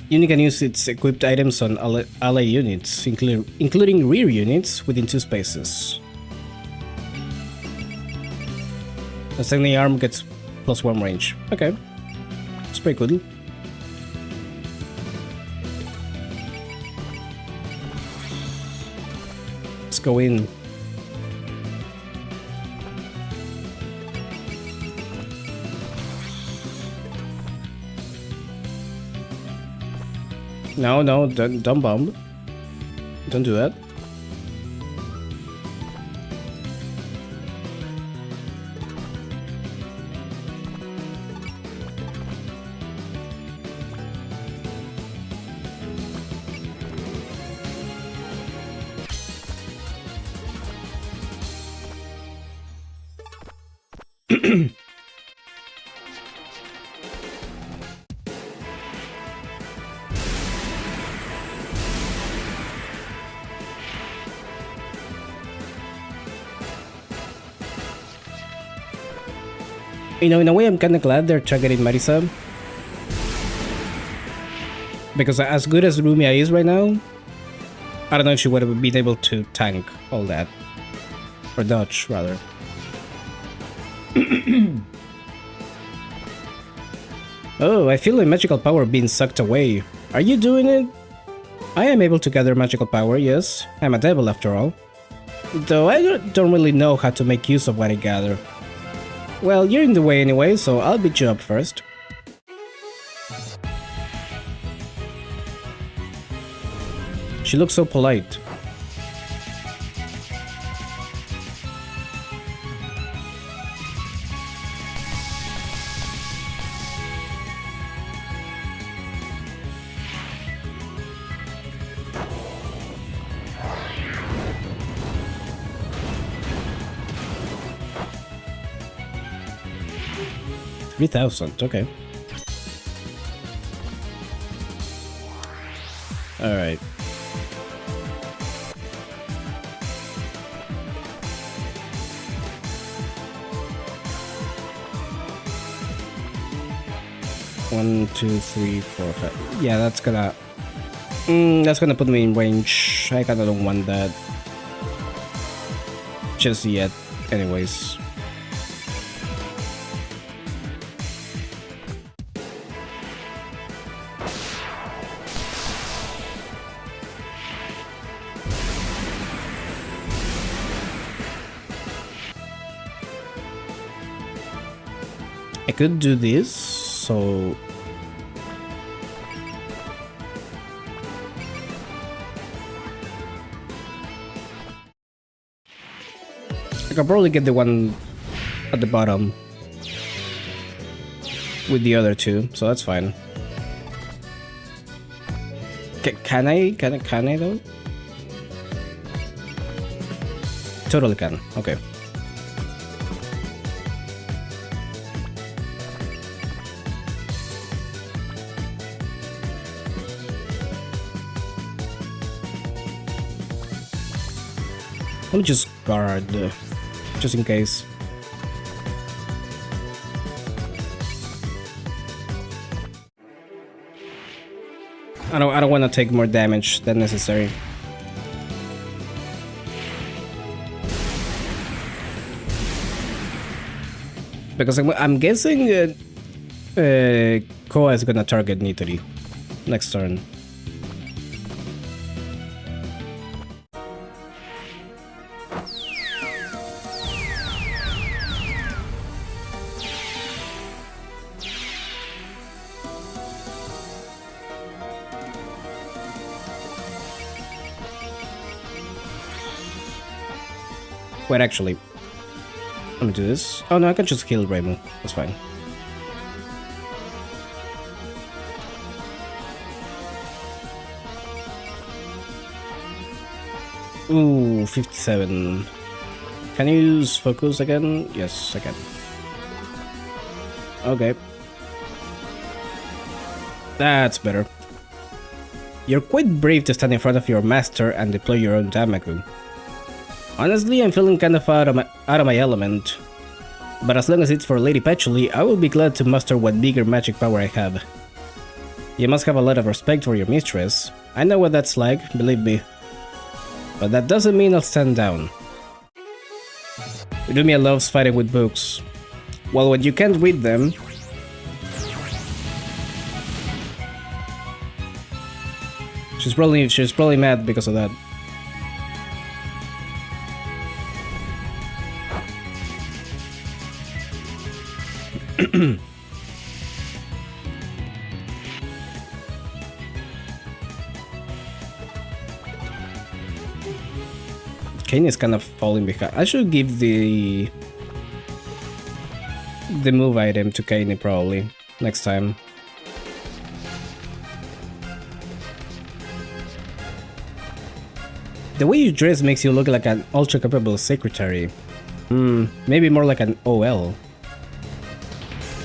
S1: Unit can use its equipped items on ally units, including rear units within 2 spaces. Assigning the arm gets +1 range. Okay. It's pretty cool. Let's go in. No, don't bomb. Don't do that. You know, in a way, I'm kind of glad they're targeting Marisa. Because as good as Rumia is right now, I don't know if she would have been able to tank all that. Or dodge, rather. Oh, I feel a magical power being sucked away. Are you doing it? I am able to gather magical power, yes. I'm a devil after all. Though I don't really know how to make use of what I gather. Well, you're in the way anyway, so I'll beat you up first. She looks so polite. $3,000, okay. Alright. One, two, three, four, five. Yeah, that's gonna put me in range. I kinda don't want that just yet, anyways. I could do this, so I could probably get the one at the bottom. with the other two, so that's fine. Can I though? Totally can. Okay. Let me just guard, just in case. I don't want to take more damage than necessary. Because I'm guessing Koa is gonna target Nitori next turn. Wait, actually, let me do this. Oh no, I can just kill Reimu. That's fine. Ooh, 57. Can you use focus again? Yes, I can. Okay. That's better. You're quite brave to stand in front of your master and deploy your own Damaku. Honestly, I'm feeling kind of out of my element. But as long as it's for Lady Patchouli, I will be glad to muster what bigger magic power I have. You must have a lot of respect for your mistress. I know what that's like, believe me. But that doesn't mean I'll stand down. Rumia loves fighting with books. Well, when you can't read them... She's probably mad because of that. Kane is kind of falling behind. I should give the move item to Kane probably next time. The way you dress makes you look like an ultra capable secretary. Maybe more like an OL.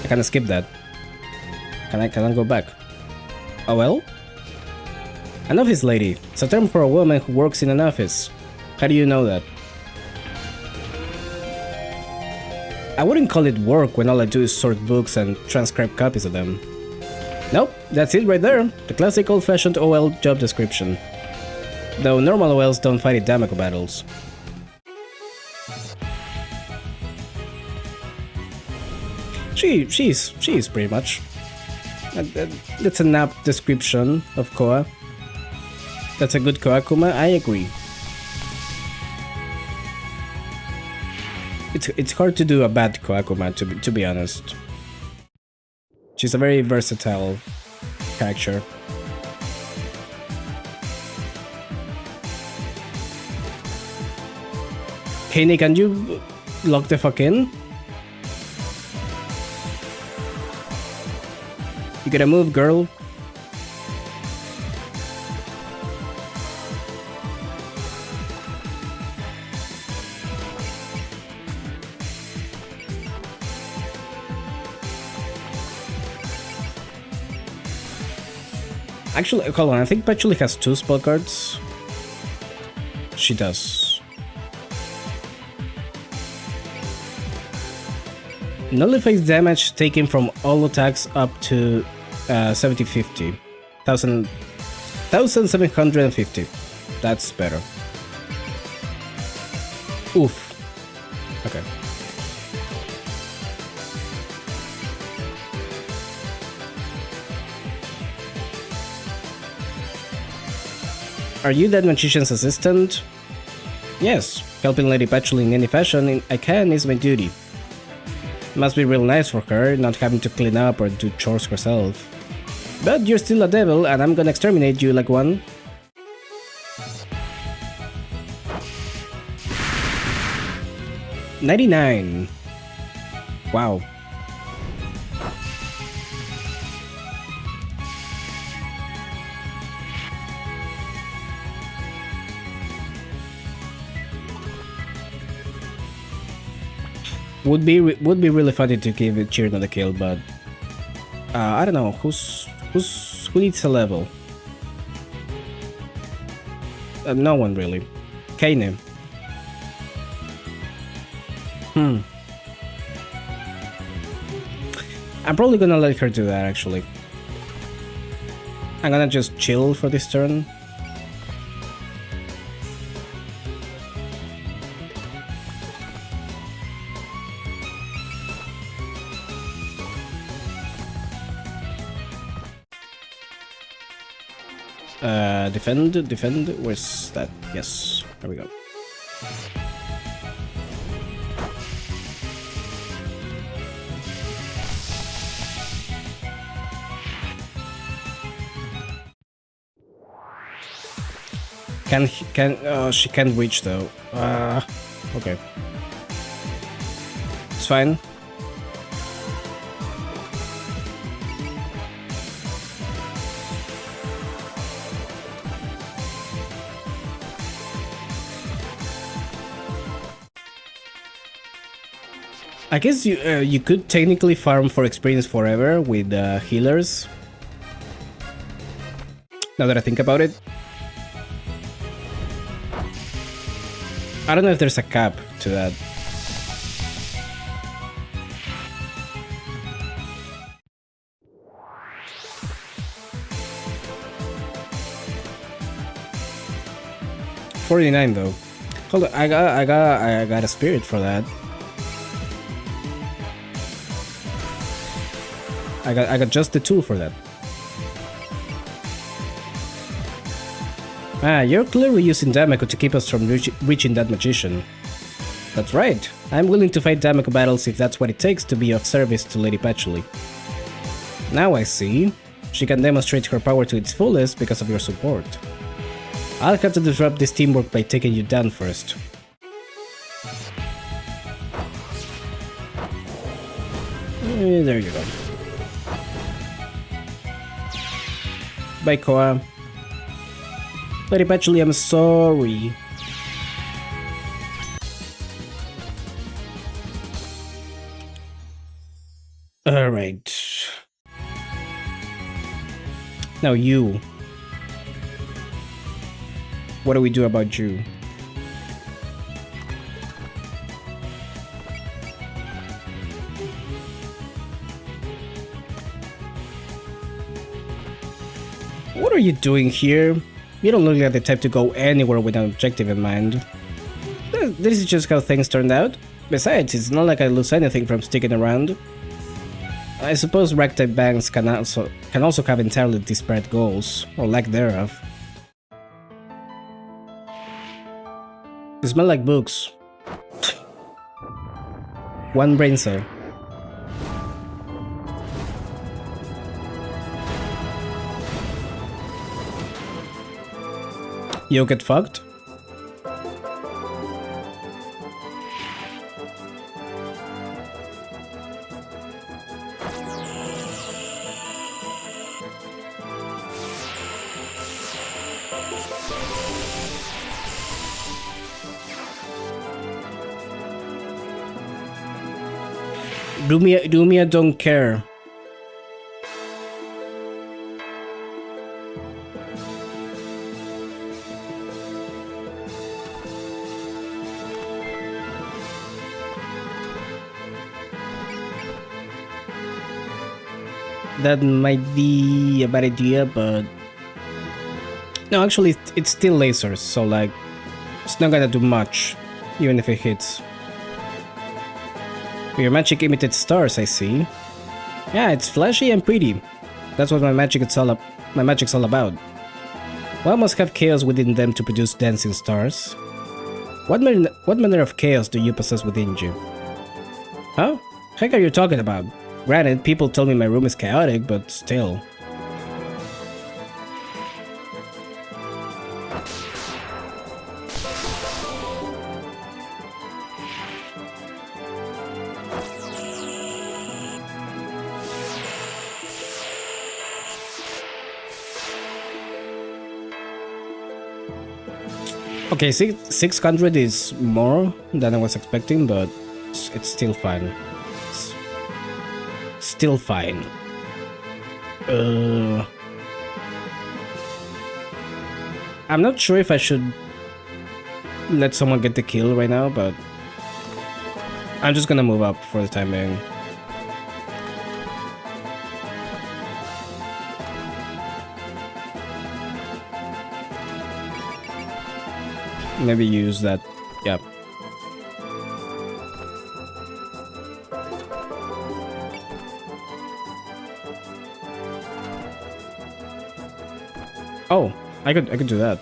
S1: I kinda skip that. Can I go back? OL? An office lady. It's a term for a woman who works in an office. How do you know that? I wouldn't call it work when all I do is sort books and transcribe copies of them. Nope, that's it right there. The classic old-fashioned OL job description. Though normal OLs don't fight in Damaku battles. She is pretty much. That's an apt description of Koa. That's a good Koakuma, I agree. It's hard to do a bad Koakuma, to be honest. She's a very versatile character. Kenny, can you lock the fuck in? You gotta move, girl. Actually, hold on, I think Patchouli has 2 spell cards. She does. Nullifies damage taken from all attacks up to 1750. 1750. That's better. Oof. Okay. Are you that magician's assistant? Yes, helping Lady Patchouli in any fashion I can is my duty. Must be real nice for her, not having to clean up or do chores herself. But you're still a devil, and I'm gonna exterminate you like one. $99. Wow. Would be really funny to give it cheer not a kill, but I don't know who needs a level. No one really. Kaine. I'm probably gonna let her do that actually. I'm gonna just chill for this turn. Defend, where's that? Yes, there we go. She can't reach though. Okay. It's fine. I guess you could technically farm for experience forever with healers. Now that I think about it. I don't know if there's a cap to that. $49 though. Hold on, I got a spirit for that. I got just the tool for that. Ah, you're clearly using Damako to keep us from reaching that magician. That's right. I'm willing to fight Damako battles if that's what it takes to be of service to Lady Patchouli. Now I see. She can demonstrate her power to its fullest because of your support. I'll have to disrupt this teamwork by taking you down first. There you go. Bye, Koa. Lady Patchouli, I'm sorry. Alright. Now you. What do we do about you? What are you doing here? You don't look like the type to go anywhere with an objective in mind. This is just how things turned out. Besides, it's not like I lose anything from sticking around. I suppose ragtag bands can also have entirely disparate goals, or lack thereof. They smell like books. One brain cell. You get fucked? Rumia don't care. That might be a bad idea, but... No, actually, it's still lasers, so like... It's not gonna do much, even if it hits. Your magic imitates stars, I see. Yeah, it's flashy and pretty. That's what my magic's all about. One must have chaos within them to produce dancing stars. What manner of chaos do you possess within you? Huh? Heck are you talking about? Granted, people tell me my room is chaotic, but still. Okay, 600 is more than I was expecting, but it's still fine. Still fine. I'm not sure if I should let someone get the kill right now, but I'm just gonna move up for the time being. Maybe use that. Yeah. Oh, I could do that.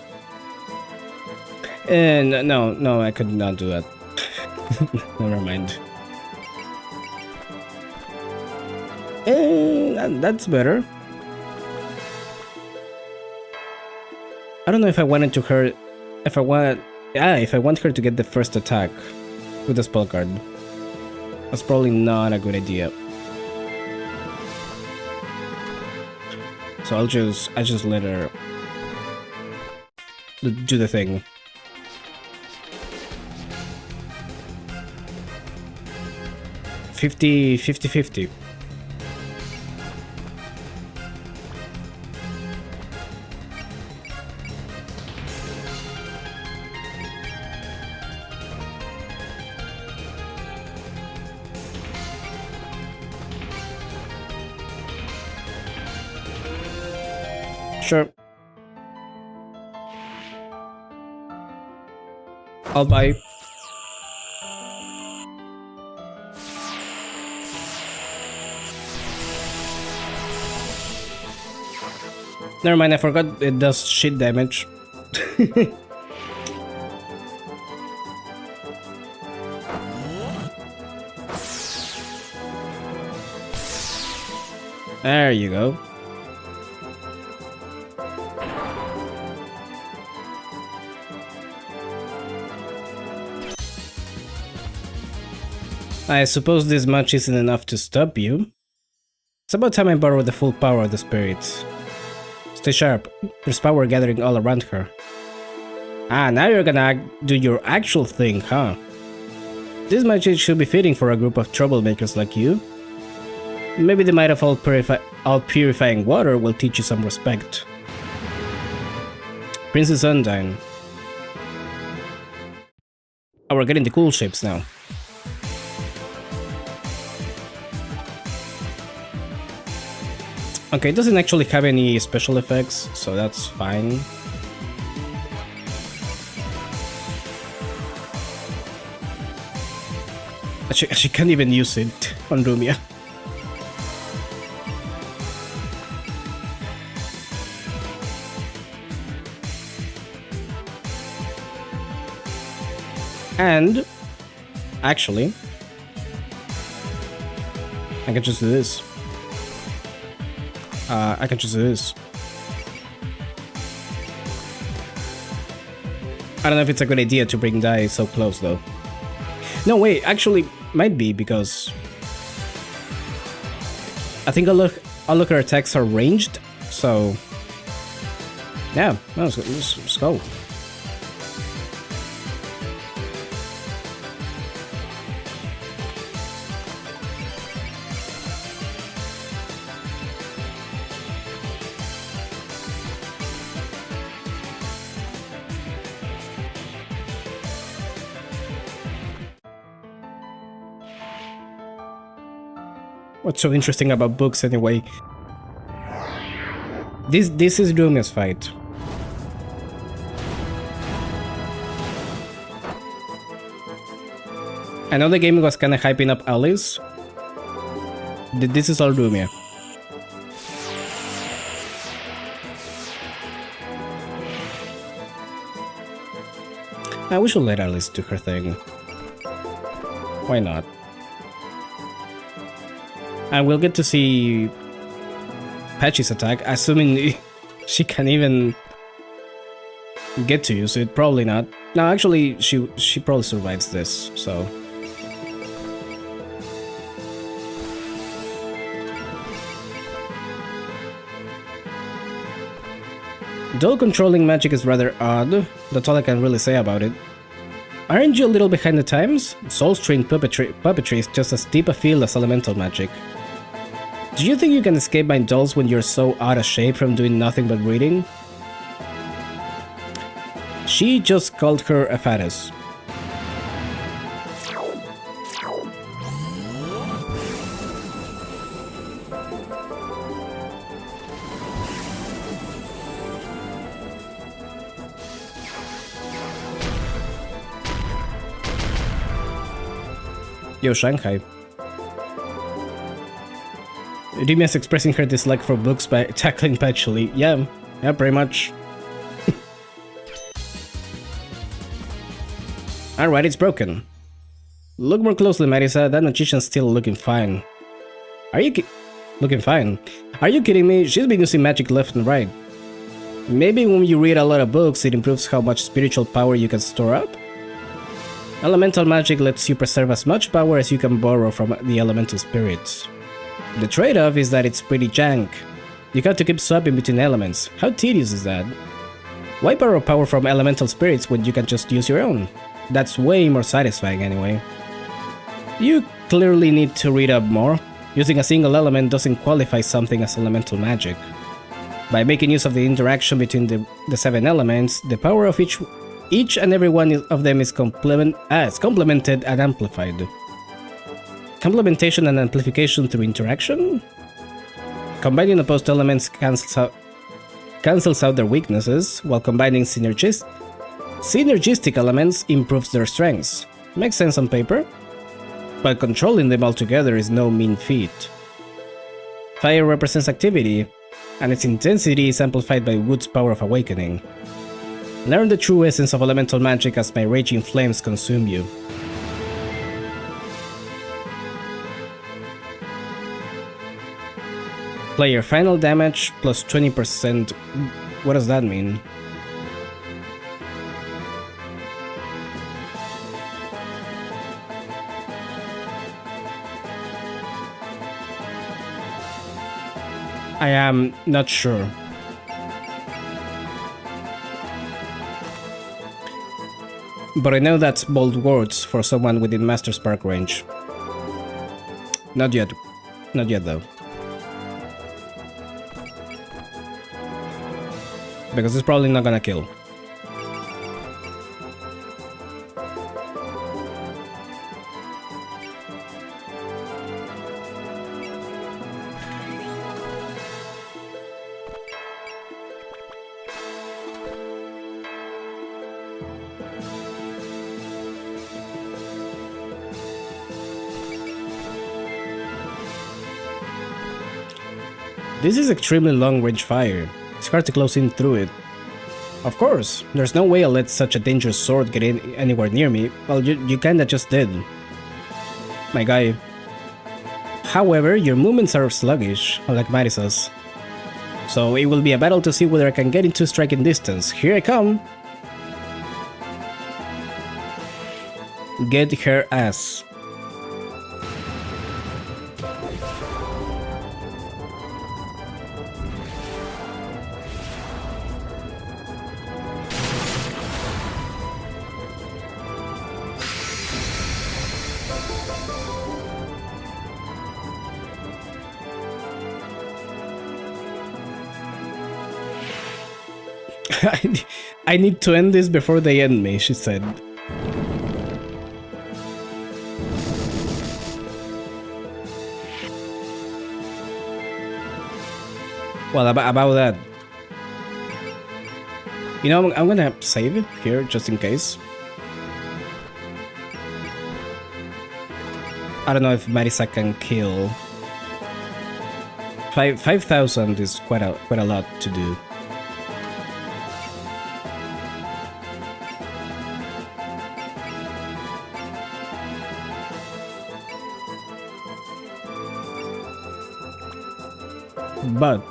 S1: And no, I could not do that. Never mind. And that's better. I don't know if I wanted to her. If I want her to get the first attack with the spell card. That's probably not a good idea. So I just let her do the thing. $50. Sure. I'll buy. Never mind, I forgot it does shit damage. There you go. I suppose this much isn't enough to stop you. It's about time I borrow the full power of the spirits. Stay sharp, there's power gathering all around her. Ah, now you're gonna do your actual thing, huh? This magic should be fitting for a group of troublemakers like you. Maybe the might of all purifying water will teach you some respect. Princess Undyne. Oh, we're getting the cool shapes now. Okay, it doesn't actually have any special effects, so that's fine. She can't even use it on Rumia. And actually, I can just do this. I can just do this. I don't know if it's a good idea to bring Dai so close though. No, wait, actually might be, because I think all of her attacks are ranged, so yeah, no, let's go. What's so interesting about books anyway? This is Rumia's fight. I know the game was kinda hyping up Alice. This is all Rumia. We should let Alice do her thing. Why not? And we'll get to see Patchy's attack, assuming she can even get to use it. Probably not. No, actually, she probably survives this, so. Dual controlling magic is rather odd. That's all I can really say about it. Aren't you a little behind the times? Soul-strained puppetry is just as deep a field as elemental magic. Do you think you can escape my dolls when you're so out of shape from doing nothing but reading? She just called her a fattest. Yo, Shanghai. Rumia's expressing her dislike for books by tackling Patchouli. Yeah, pretty much. Alright, it's broken. Look more closely, Marisa. That magician's still looking fine. Looking fine? Are you kidding me? She's been using magic left and right. Maybe when you read a lot of books, it improves how much spiritual power you can store up? Elemental magic lets you preserve as much power as you can borrow from the elemental spirits. The trade-off is that it's pretty jank. You got to keep swapping between elements. How tedious is that? Why borrow power from elemental spirits when you can just use your own? That's way more satisfying anyway. You clearly need to read up more. Using a single element doesn't qualify something as elemental magic. By making use of the interaction between the 7 elements, the power of each and every one of them is complemented and amplified. Complementation and amplification through interaction? Combining opposed elements cancels out their weaknesses, while combining synergistic elements improves their strengths. Makes sense on paper, but controlling them all together is no mean feat. Fire represents activity, and its intensity is amplified by wood's power of awakening. Learn the true essence of elemental magic as my raging flames consume you. Player final damage plus 20%. What does that mean? I am not sure. But I know that's bold words for someone within Master Spark range. Not yet. Not yet though. Because it's probably not gonna kill. This is extremely long-range fire. It's hard to close in through it. Of course, there's no way I'll let such a dangerous sword get anywhere near me. Well, you kinda just did. My guy. However, your movements are sluggish, unlike Marisa's. So it will be a battle to see whether I can get into striking distance. Here I come! Get her ass. I need to end this before they end me, she said. Well, about that. You know, I'm gonna save it here just in case. I don't know if Marisa can kill. 5,000 is quite a lot to do. But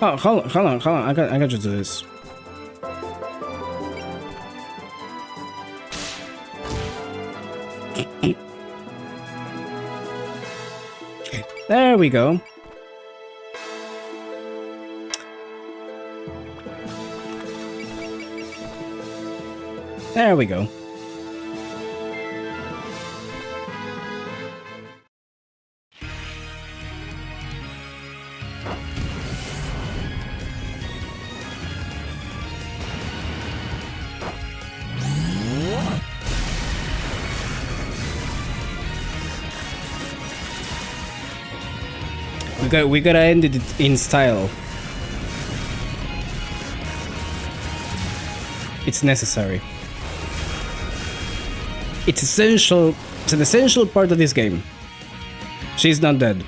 S1: oh, hold on, I got to do this. There we go. There we go. We gotta end it in style. It's necessary. It's essential. It's an essential part of this game. She's not dead.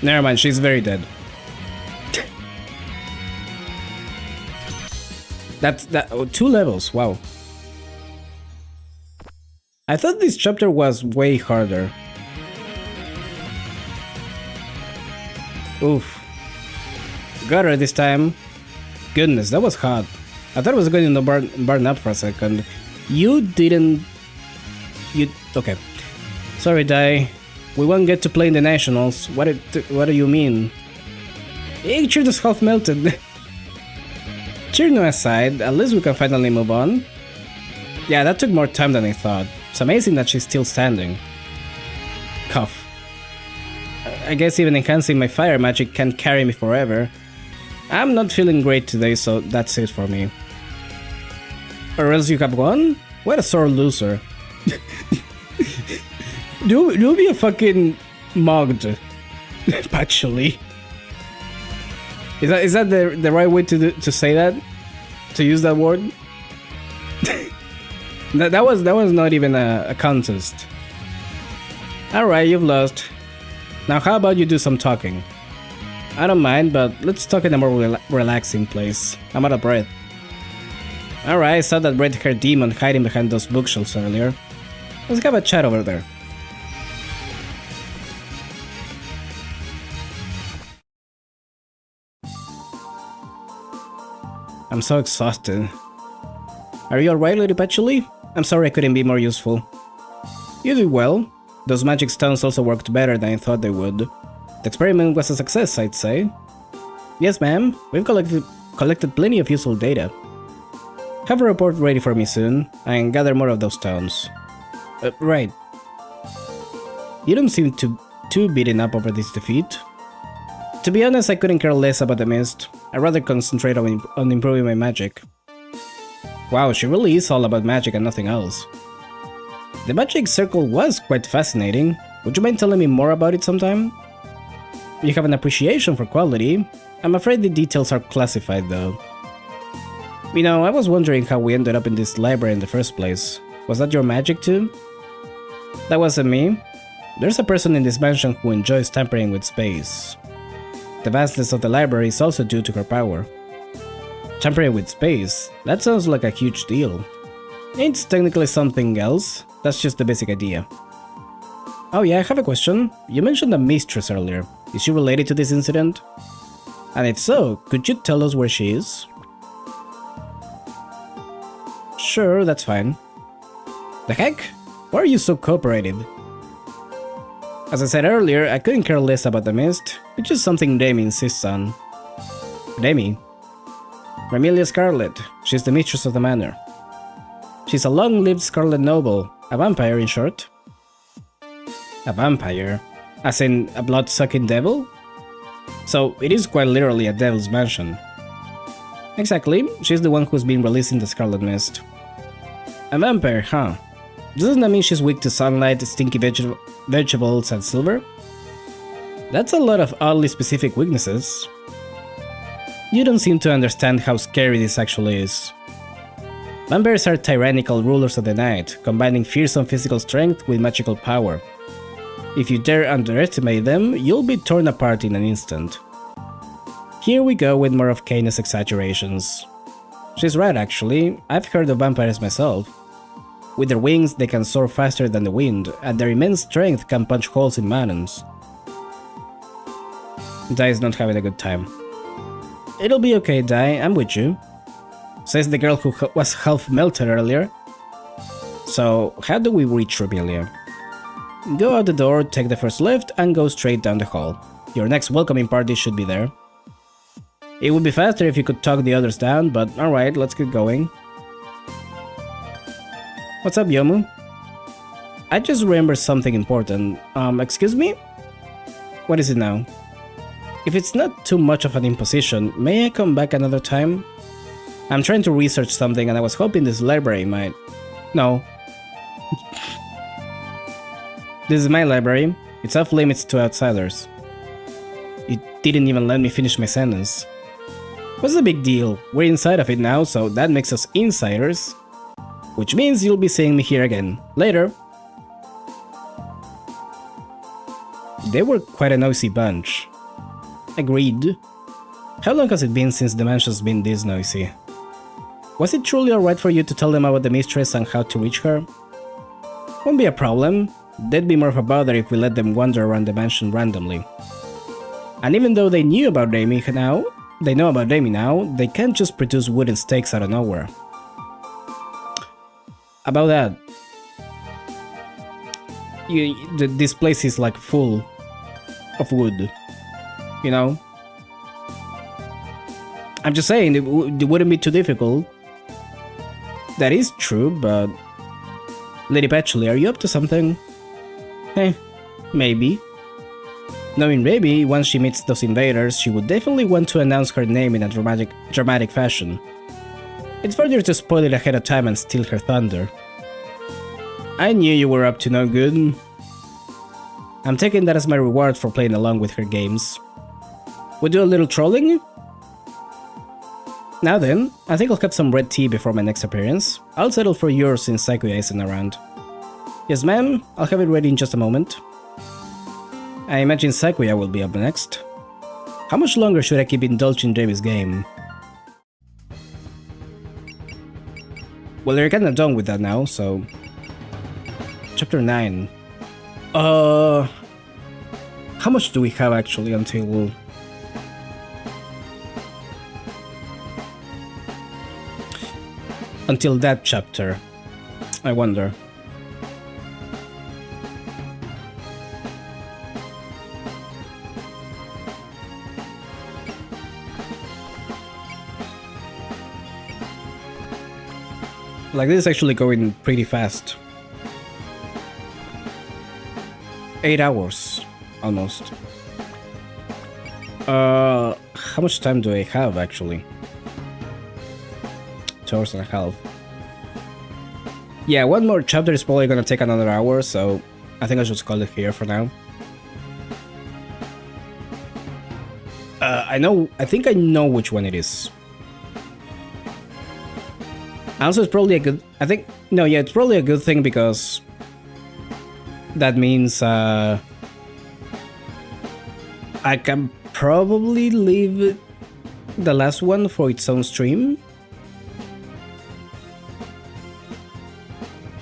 S1: Never mind, she's very dead. That's 2 levels, wow. I thought this chapter was way harder. Oof. Got her this time. Goodness, that was hot. I thought it was going to burn up for a second. You didn't... Okay. Sorry, Dai. We won't get to play in the Nationals. What do you mean? Hey, Cheer is half melted. Cheer aside, at least we can finally move on. Yeah, that took more time than I thought. It's amazing that she's still standing. Cough. I guess even enhancing my fire magic can't carry me forever. I'm not feeling great today, so that's it for me. Or else you have won? What a sore loser. do be a fucking mugged. Actually. Is that the right way to say that? To use that word? that was not even a contest. Alright, you've lost. Now how about you do some talking? I don't mind, but let's talk in a more relaxing place. I'm out of breath. Alright, I saw that red-haired demon hiding behind those bookshelves earlier. Let's have a chat over there. I'm so exhausted. Are you alright, Lady Patchouli? I'm sorry I couldn't be more useful. You did well. Those magic stones also worked better than I thought they would. The experiment was a success, I'd say. Yes, ma'am. We've collected plenty of useful data. Have a report ready for me soon, and gather more of those stones. Right. You don't seem too beaten up over this defeat. To be honest, I couldn't care less about the mist. I'd rather concentrate on improving my magic. Wow, she really is all about magic and nothing else. The magic circle was quite fascinating. Would you mind telling me more about it sometime? You have an appreciation for quality. I'm afraid the details are classified though. You know, I was wondering how we ended up in this library in the first place. Was that your magic too? That wasn't me. There's a person in this mansion who enjoys tampering with space. The vastness of the library is also due to her power. Tampering with space? That sounds like a huge deal. It's technically something else, that's just the basic idea. Oh yeah, I have a question. You mentioned a mistress earlier. Is she related to this incident? And if so, could you tell us where she is? Sure, that's fine. The heck? Why are you so cooperative? As I said earlier, I couldn't care less about the mist. It's just something Demi insists on. Demi? Remilia Scarlet. She's the mistress of the manor. She's a long-lived Scarlet Noble. A vampire, in short. A vampire? As in a blood-sucking devil? So, it is quite literally a devil's mansion. Exactly, she's the one who's been releasing the Scarlet Mist. A vampire, huh? Doesn't that mean she's weak to sunlight, stinky vegetables, and silver? That's a lot of oddly specific weaknesses. You don't seem to understand how scary this actually is. Vampires are tyrannical rulers of the night, combining fearsome physical strength with magical power. If you dare underestimate them, you'll be torn apart in an instant. Here we go with more of Kaina's exaggerations. She's right actually, I've heard of vampires myself. With their wings they can soar faster than the wind, and their immense strength can punch holes in mountains. Dai is not having a good time. It'll be okay, Dai, I'm with you. Says the girl who was half melted earlier. So, how do we reach Remilia? Go out the door, take the first left, and go straight down the hall. Your next welcoming party should be there. It would be faster if you could talk the others down, but alright, let's get going. What's up, Yomu? I just remembered something important. Excuse me? What is it now? If it's not too much of an imposition, may I come back another time? I'm trying to research something and I was hoping this library might... No. This is my library. It's off limits to outsiders. It didn't even let me finish my sentence. What's the big deal? We're inside of it now, so that makes us insiders. Which means you'll be seeing me here again. Later. They were quite a noisy bunch. Agreed. How long has it been since the mansion's been this noisy? Was it truly alright for you to tell them about the mistress and how to reach her? Won't be a problem. They'd be more of a bother if we let them wander around the mansion randomly. And even though they know about Damie now, they can't just produce wooden stakes out of nowhere. About that, this place is like full of wood, you know? I'm just saying, it wouldn't be too difficult. That is true, but... Lady Patchouli, are you up to something? Maybe. Knowing Baby, once she meets those invaders, she would definitely want to announce her name in a dramatic fashion. It's further to spoil it ahead of time and steal her thunder. I knew you were up to no good. I'm taking that as my reward for playing along with her games. We do a little trolling? Now then, I think I'll have some red tea before my next appearance. I'll settle for yours since Sakuya isn't around. Yes ma'am, I'll have it ready in just a moment. I imagine Sakuya will be up next. How much longer should I keep indulging Jamie's game? Well, they're kinda done with that now, so... Chapter 9. How much do we have actually until... Until that chapter? I wonder. Like, this is actually going pretty fast. 8 hours, almost. How much time do I have, actually? 2 hours and a half. Yeah, one more chapter is probably gonna take another hour, so I think I should call it here for now. I think I know which one it is. Also, it's probably a good... it's probably a good thing because... That means, I can probably leave the last one for its own stream.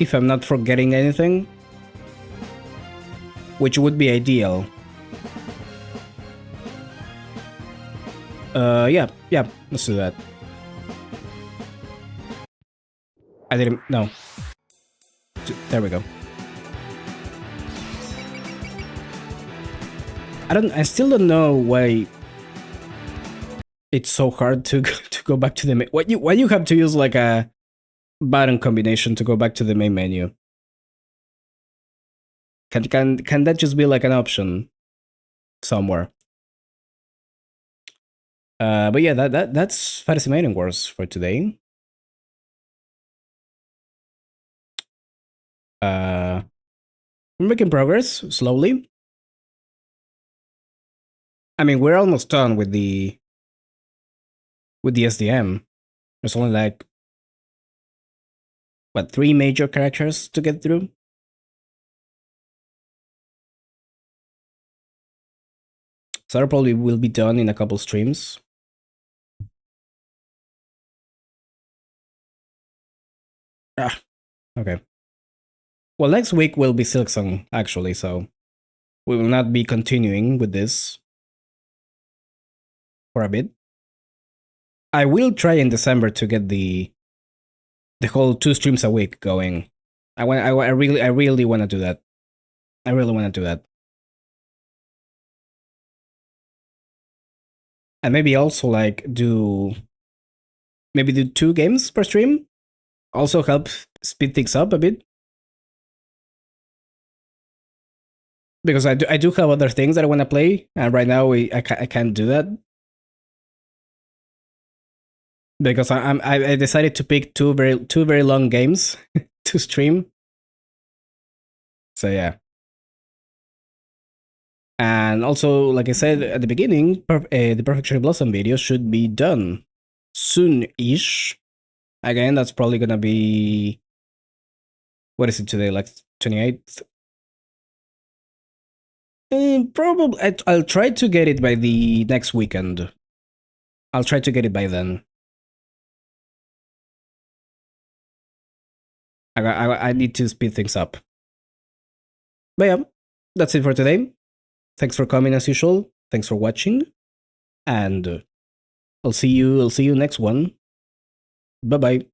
S1: If I'm not forgetting anything. Which would be ideal. Yeah, let's do that. I didn't... no. There we go. I still don't know why it's so hard to go back to the main... Why you have to use like a button combination to go back to the main menu? Can that just be like an option somewhere? But yeah, that's Fantasy Maiden Wars for today. We're making progress slowly. I mean, we're almost done with the SDM. There's only like, what, 3 major characters to get through? So that probably will be done in a couple streams. Okay. Well, next week will be Silksong, actually, so we will not be continuing with this for a bit. I will try in December to get the whole 2 streams a week going. I really want to do that. I really want to do that. and maybe also like do maybe do 2 games per stream. Also help speed things up a bit. Because I do have other things that I want to play, and right now I can't do that because I decided to pick two very long games to stream. So yeah, and also like I said at the beginning, the Perfect Cherry Blossom video should be done soon-ish. Again, that's probably gonna be, what is it today? Like 28th. Probably I'll try to get it by the next weekend. I'll try to get it by then. I need to speed things up. But yeah, that's it for today. Thanks for coming as usual. Thanks for watching, and I'll see you next one. Bye bye.